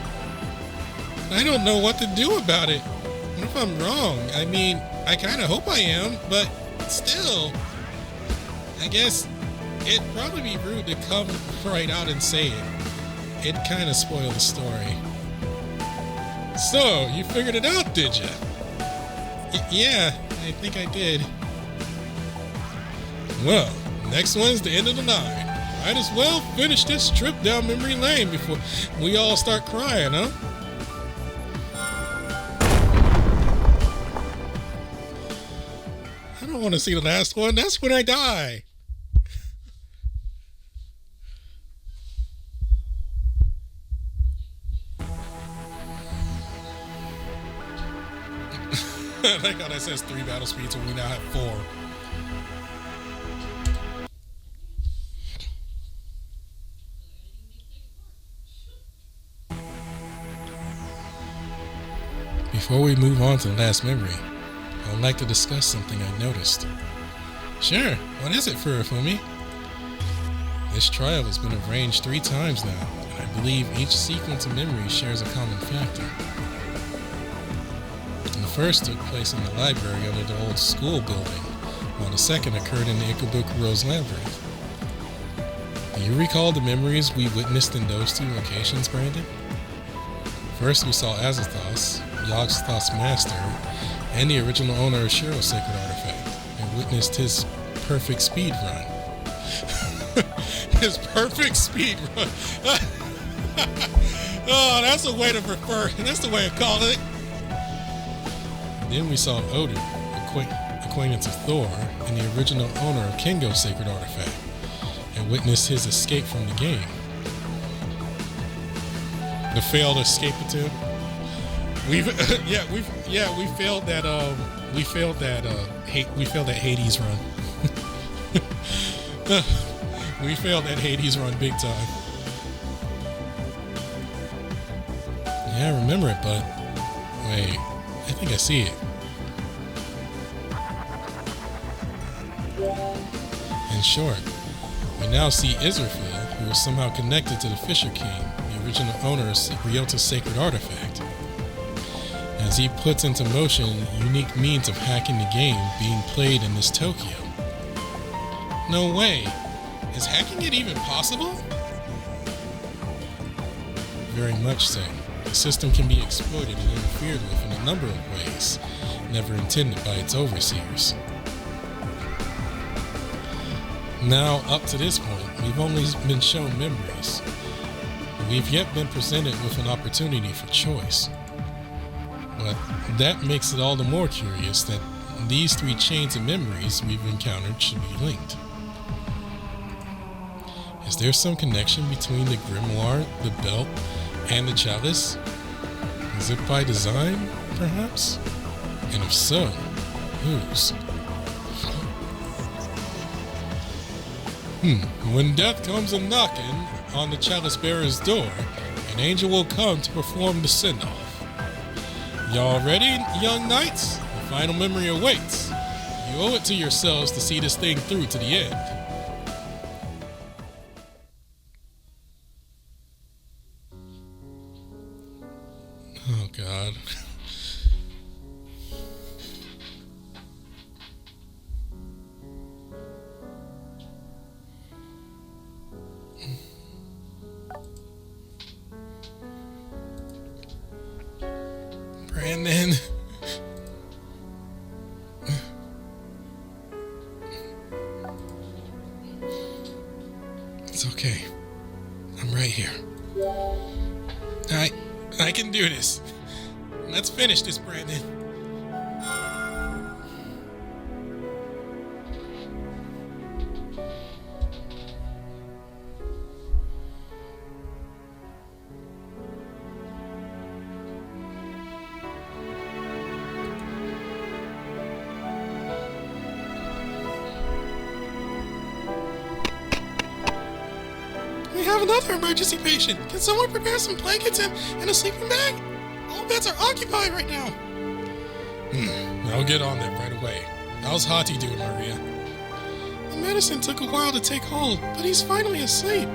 I don't know what to do about it. What if I'm wrong? I mean, I kind of hope I am, but still... I guess it'd probably be rude to come right out and say it. it kind of spoiled the story. So, you figured it out, did ya? Yeah, I think I did. Well, next one's the end of the night. Might as well finish this trip down memory lane before we all start crying, huh? I don't want to see the last one. That's when I die. I like how that says 3 battle speeds when we now have 4. Before we move on to the last memory, I would like to discuss something I noticed. Sure, what is it, Furifumi? This trial has been arranged 3 times now, and I believe each sequence of memories shares a common factor. The first took place in the library under the old school building, while the second occurred in the Ikubukuro's labyrinth. Do you recall the memories we witnessed in those 2 locations, Brandon? First we saw Azathoth, Yogg-Sothoth's master, and the original owner of Shiro's sacred artifact, and witnessed his perfect speed run. His perfect speed run. Oh, that's a way to refer. That's the way to call it. Then we saw Odu, acquaintance of Thor, and the original owner of Kengo's sacred artifact, and witnessed his escape from the game. The failed escape attempt. We failed that Hades run. We failed that Hades run big time. Yeah, I remember it, but wait, I think I see it. In short, we now see Israfil, who is somehow connected to the Fisher King, the original owner of Ryota's sacred artifact, as he puts into motion unique means of hacking the game being played in this Tokyo. No way! Is hacking it even possible? Very much so. The system can be exploited and interfered with in a number of ways, never intended by its overseers. Now, up to this point, we've only been shown memories. We've yet been presented with an opportunity for choice. But that makes it all the more curious that these 3 chains of memories we've encountered should be linked. Is there some connection between the grimoire, the belt, and the chalice? Is it by design, perhaps? And if so, whose? When death comes a-knocking on the chalice bearer's door, an angel will come to perform the send-off. Y'all ready, young knights? The final memory awaits. You owe it to yourselves to see this thing through to the end. Oh, God. Brandon. It's okay. I'm right here. I can do this. Let's finish this, Brandon. We have another emergency patient. Can someone prepare some blankets and a sleeping bag? All beds are occupied right now. I'll get on that right away. How's Hati doing, Maria? The medicine took a while to take hold, but he's finally asleep.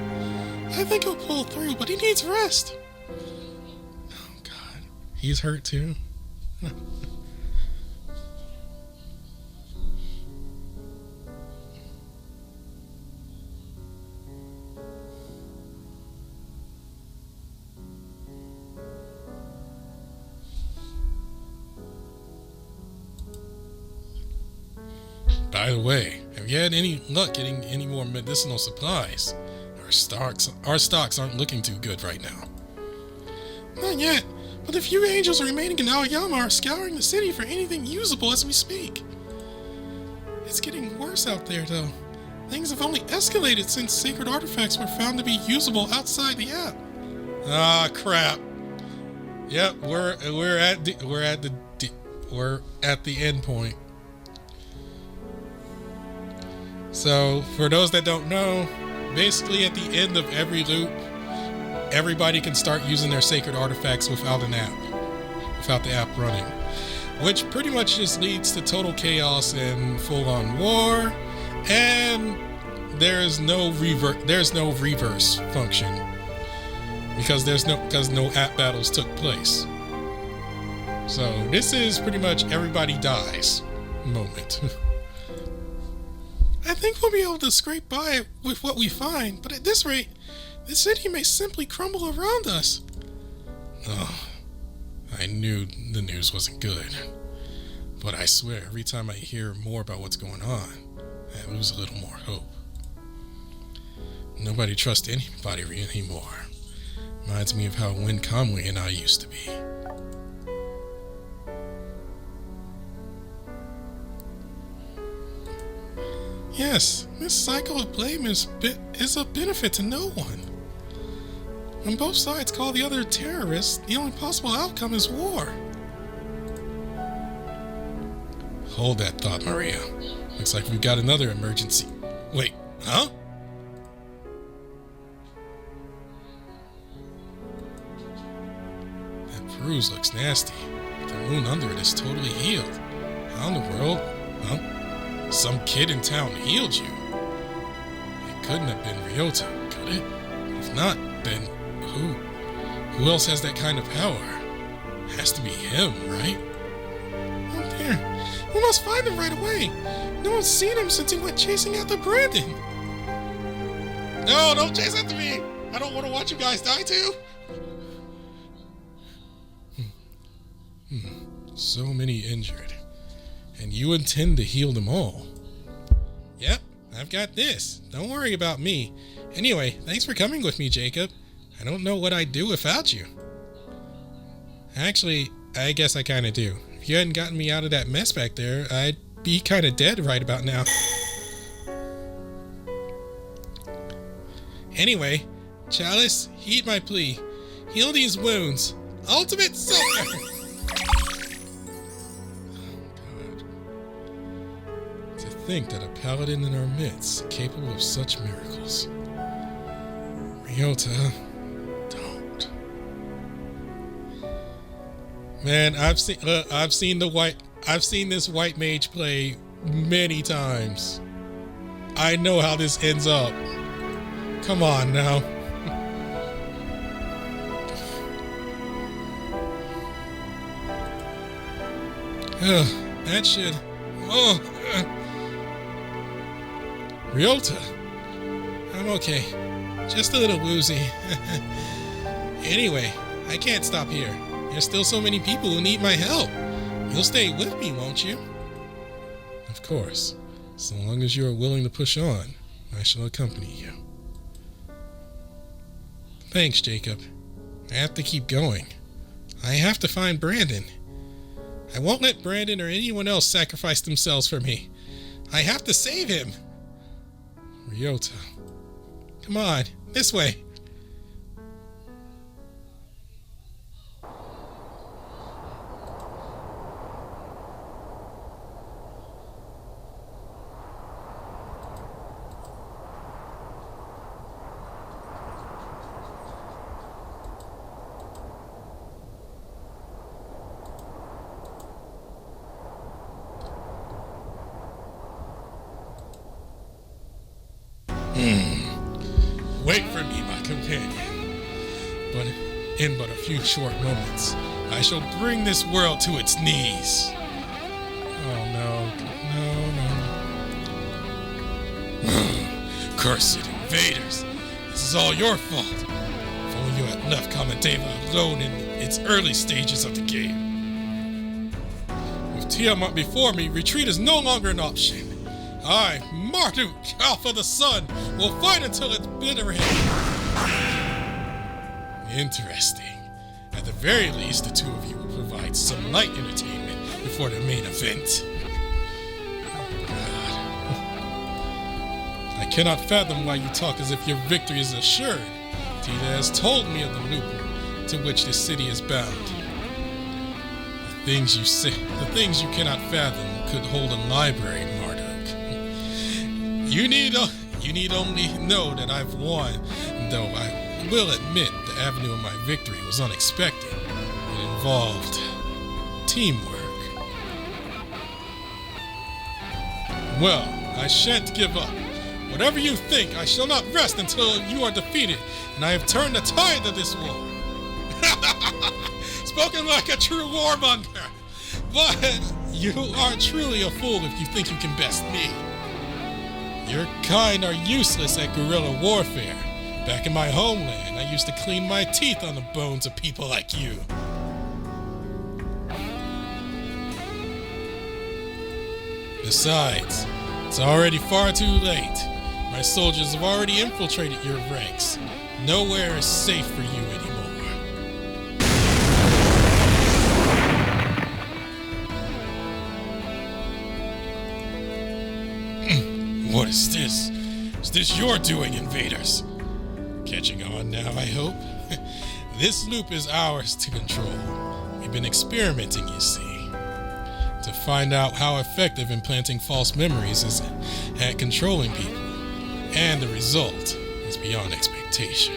I think he'll pull through, but he needs rest. Oh, God. He's hurt, too? By the way, have you had any luck getting any more medicinal supplies? Our stocks aren't looking too good right now. Not yet, but the few angels remaining in Aoyama are scouring the city for anything usable as we speak. It's getting worse out there, though. Things have only escalated since sacred artifacts were found to be usable outside the app. Ah, crap. Yep, we're at the end point. So, for those that don't know, basically at the end of every loop, everybody can start using their sacred artifacts without the app running, which pretty much just leads to total chaos and full-on war, and there's no reverse function because no app battles took place. So this is pretty much everybody dies moment. I think we'll be able to scrape by with what we find, but at this rate, the city may simply crumble around us. Oh, I knew the news wasn't good. But I swear, every time I hear more about what's going on, I lose a little more hope. Nobody trusts anybody anymore. Reminds me of how Win Conway and I used to be. Yes, this cycle of blame is a benefit to no one. When both sides call the other terrorists, the only possible outcome is war. Hold that thought, Maria. Looks like we've got another emergency. Wait, huh? That bruise looks nasty. The wound under it is totally healed. How in the world? Huh? Some kid in town healed you. It couldn't have been Ryota, could it? If not, then who? Who else has that kind of power? Has to be him, right? Oh dear. We must find him right away. No one's seen him since he went chasing after Brandon. No, don't chase after me. I don't want to watch you guys die too. So many injured. And you intend to heal them all. Yep, I've got this. Don't worry about me. Anyway, thanks for coming with me, Jacob. I don't know what I'd do without you. Actually, I guess I kind of do. If you hadn't gotten me out of that mess back there, I'd be kind of dead right about now. Anyway, Chalice, heed my plea. Heal these wounds. Ultimate Silver! Think that a paladin in our midst capable of such miracles. Ryota, don't. Man, I've seen this white mage play many times. I know how this ends up. Come on now. That should. Ryota, I'm okay. Just a little woozy. Anyway, I can't stop here. There's still so many people who need my help. You'll stay with me, won't you? Of course. So long as you are willing to push on, I shall accompany you. Thanks, Jacob. I have to keep going. I have to find Brandon. I won't let Brandon or anyone else sacrifice themselves for me. I have to save him. Ryota. Come on, this way. Wait for me, my companion. But in but a few short moments, I shall bring this world to its knees. Oh no, no. Cursed invaders! This is all your fault. If only you had left Kamateva alone in its early stages of the game. With Tiamat before me, retreat is no longer an option. I, Marduk, Alpha the Sun, will fight until it's bitter end. Interesting. At the very least, the two of you will provide some light entertainment before the main event. God. I cannot fathom why you talk as if your victory is assured. Tita has told me of the loophole to which this city is bound. The things you say, the things you cannot fathom could hold a library, Marduk. You need only know that I've won, though I will admit the avenue of my victory was unexpected. It involved teamwork. Well, I shan't give up. Whatever you think, I shall not rest until you are defeated, and I have turned the tide of this war. Spoken like a true warmonger. But you are truly a fool if you think you can best me. Your kind are useless at guerrilla warfare. Back in my homeland, I used to clean my teeth on the bones of people like you. Besides, it's already far too late. My soldiers have already infiltrated your ranks. Nowhere is safe for you anymore. What is this? Is this your doing, invaders? Catching on now, I hope? This loop is ours to control. We've been experimenting, you see, to find out how effective implanting false memories is at controlling people. And the result is beyond expectation.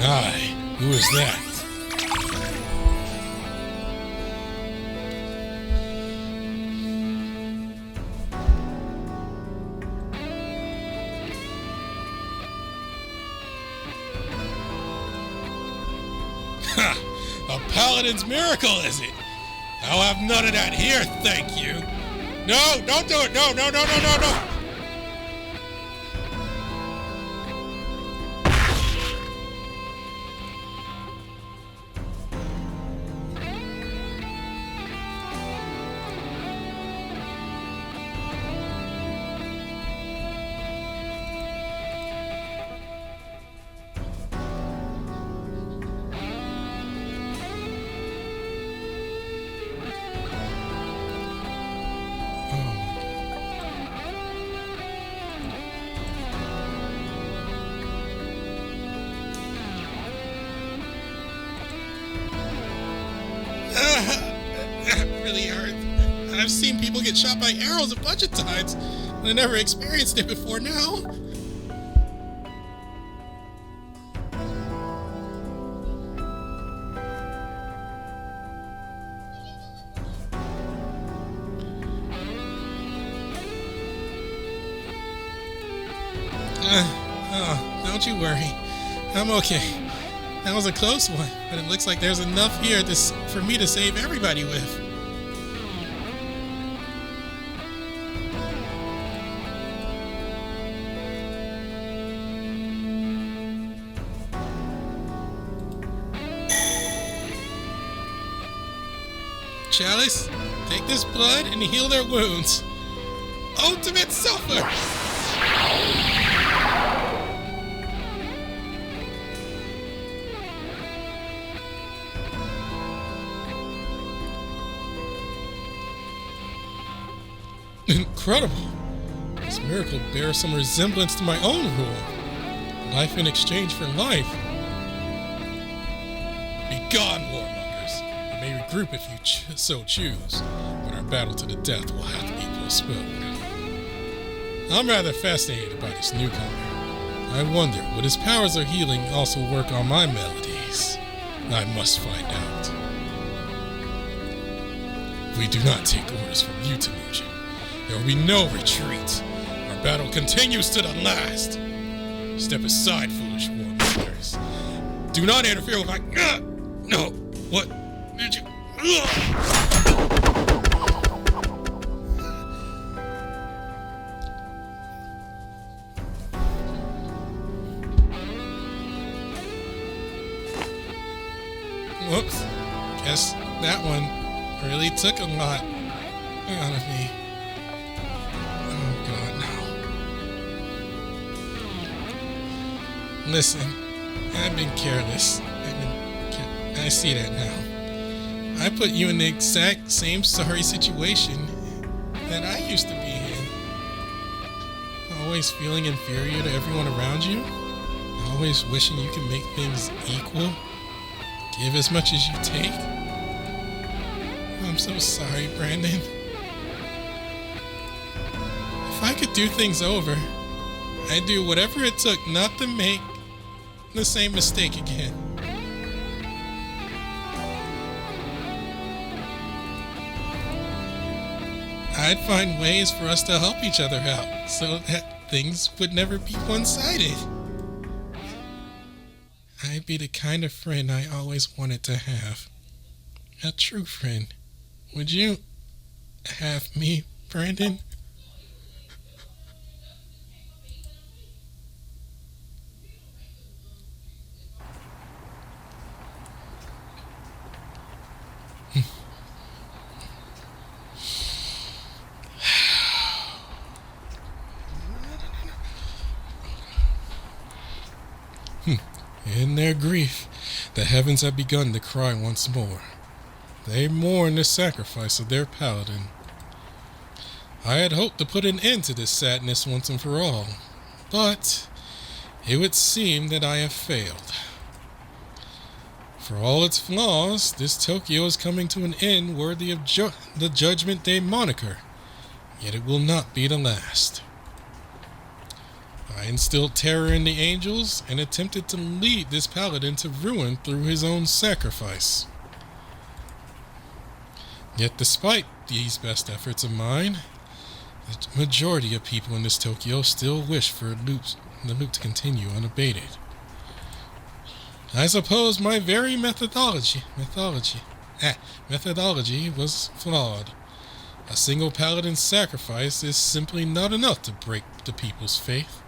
Aye, who is that? Ha! A paladin's miracle, is it? I'll have none of that here, thank you. No, don't do it. No. That really hurt. I've seen people get shot by arrows a bunch of times, but I never experienced it before now. Don't you worry. I'm okay. That was a close one, but it looks like there's enough here for me to save everybody with. Chalice, take this blood and heal their wounds. Ultimate Sulfur! Incredible! This miracle bears some resemblance to my own rule. Life in exchange for life. Begone, warmongers. You may regroup if you so choose, but our battle to the death will have to be postponed. I'm rather fascinated by this newcomer. I wonder, would his powers of healing also work on my melodies? I must find out. If we do not take orders from you, Temujin, there will be no retreat. Our battle continues to the last. Step aside, foolish warmongers. Do not interfere with my... No. What did you... Whoops. Guess that one really took a lot out of me. Oh God, no. Listen, I've been careless. I see that now. I put you in the exact same sorry situation that I used to be in. Always feeling inferior to everyone around you. Always wishing you could make things equal. Give as much as you take. I'm so sorry, Brandon. If I could do things over, I'd do whatever it took not to make the same mistake again. I'd find ways for us to help each other out so that things would never be one-sided. I'd be the kind of friend I always wanted to have. A true friend. Would you have me, Brandon? In their grief, the heavens have begun to cry once more. They mourn the sacrifice of their paladin. I had hoped to put an end to this sadness once and for all, but it would seem that I have failed. For all its flaws, this Tokyo is coming to an end worthy of the Judgment Day moniker, yet it will not be the last. I instilled terror in the angels and attempted to lead this paladin to ruin through his own sacrifice. Yet despite these best efforts of mine, the majority of people in this Tokyo still wish for the loop to continue unabated. I suppose my very methodology was flawed. A single paladin's sacrifice is simply not enough to break the people's faith.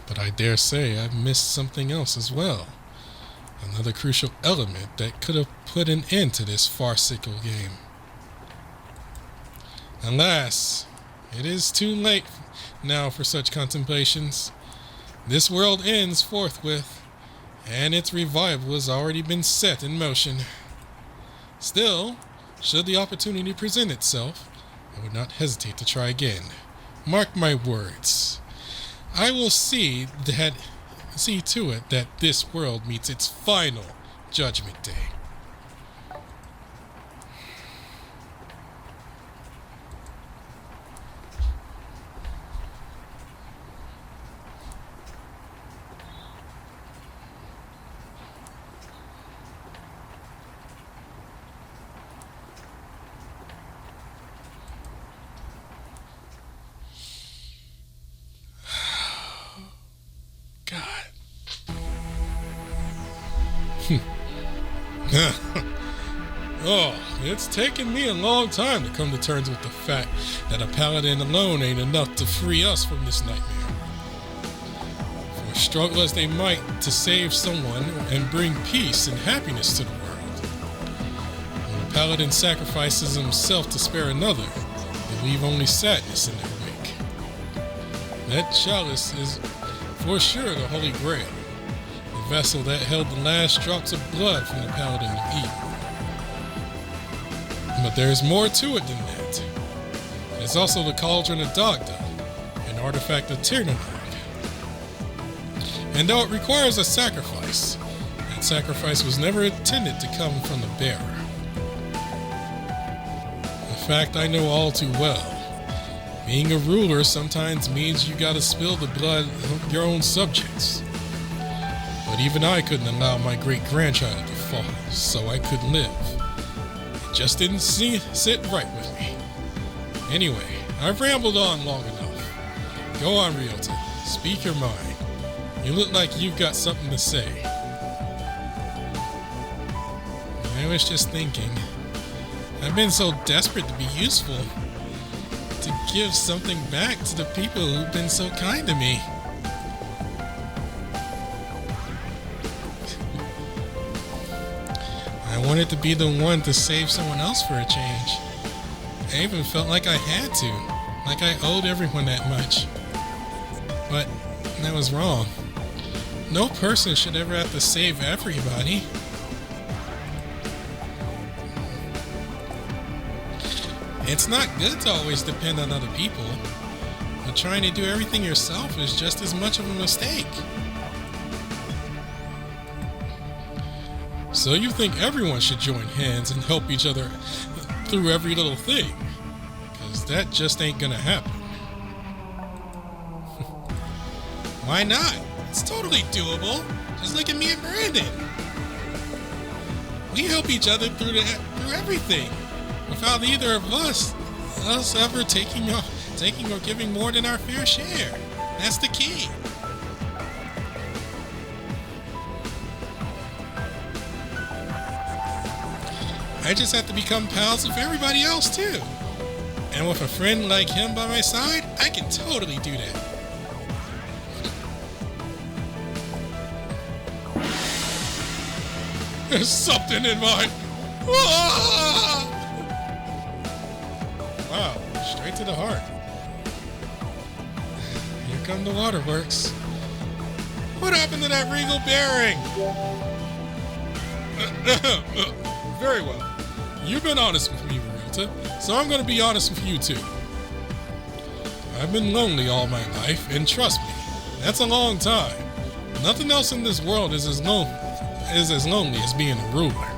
But I dare say I've missed something else as well. Another crucial element that could have put an end to this farcical game. Alas, it is too late now for such contemplations. This world ends forthwith, and its revival has already been set in motion. Still, should the opportunity present itself, I would not hesitate to try again. Mark my words. I will see to it that this world meets its final Judgment Day. Oh, it's taken me a long time to come to terms with the fact that a paladin alone ain't enough to free us from this nightmare. For struggle as they might to save someone and bring peace and happiness to the world, when a paladin sacrifices himself to spare another, they leave only sadness in their wake. That chalice is for sure the Holy Grail, the vessel that held the last drops of blood from the paladin of evil. But there's more to it than that. There's also the Cauldron of Dagda, an artifact of Tirnanag. And though it requires a sacrifice, that sacrifice was never intended to come from the bearer. A fact I know all too well. Being a ruler sometimes means you gotta spill the blood of your own subjects. But even I couldn't allow my great-grandchild to fall, so I could live. Just didn't sit right with me. Anyway, I've rambled on long enough. Go on, Ryota. Speak your mind. You look like you've got something to say. I was just thinking. I've been so desperate to be useful. To give something back to the people who've been so kind to me. wanted to be the one to save someone else for a change. I even felt like I had to, like I owed everyone that much. But that was wrong. No person should ever have to save everybody. It's not good to always depend on other people, but trying to do everything yourself is just as much of a mistake. So you think everyone should join hands and help each other through every little thing? Because that just ain't gonna happen. Why not? It's totally doable. Just look at me and Brandon. We help each other through everything, without either of us ever taking or giving more than our fair share. That's the key. I just have to become pals with everybody else too. And with a friend like him by my side, I can totally do that. There's something in my... Ah! Wow, straight to the heart. Here come the waterworks. What happened to that regal bearing? Very well. You've been honest with me, Ryota, so I'm going to be honest with you too. I've been lonely all my life, and trust me, that's a long time. Nothing else in this world is as lonely as being a ruler.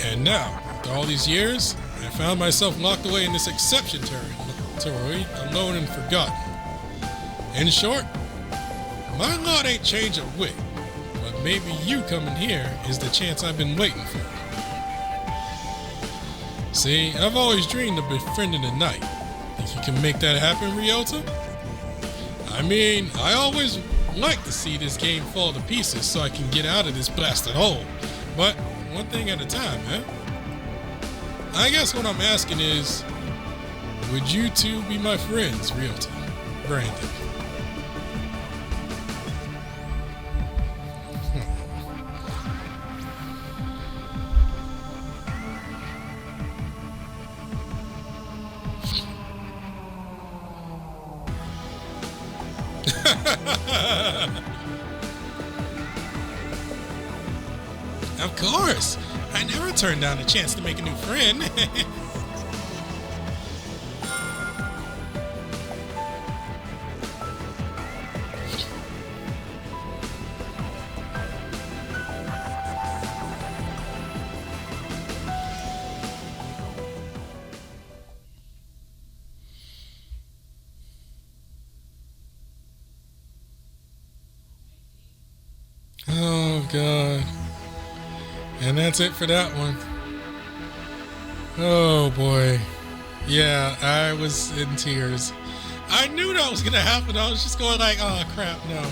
And now, after all these years, I found myself locked away in this exception territory, alone and forgotten. In short, my lot ain't changed a whit, but maybe you coming here is the chance I've been waiting for. See, I've always dreamed of befriending the knight. Think you can make that happen, Ryota? I mean, I always like to see this game fall to pieces so I can get out of this blasted hole. But one thing at a time, man. I guess what I'm asking is, would you two be my friends, Ryota? Brandon. Of course! I never turned down a chance to make a new friend. Oh, God. And that's it for that one. Oh, boy. Yeah, I was in tears. I knew that was going to happen. I was just going like, oh, crap, no.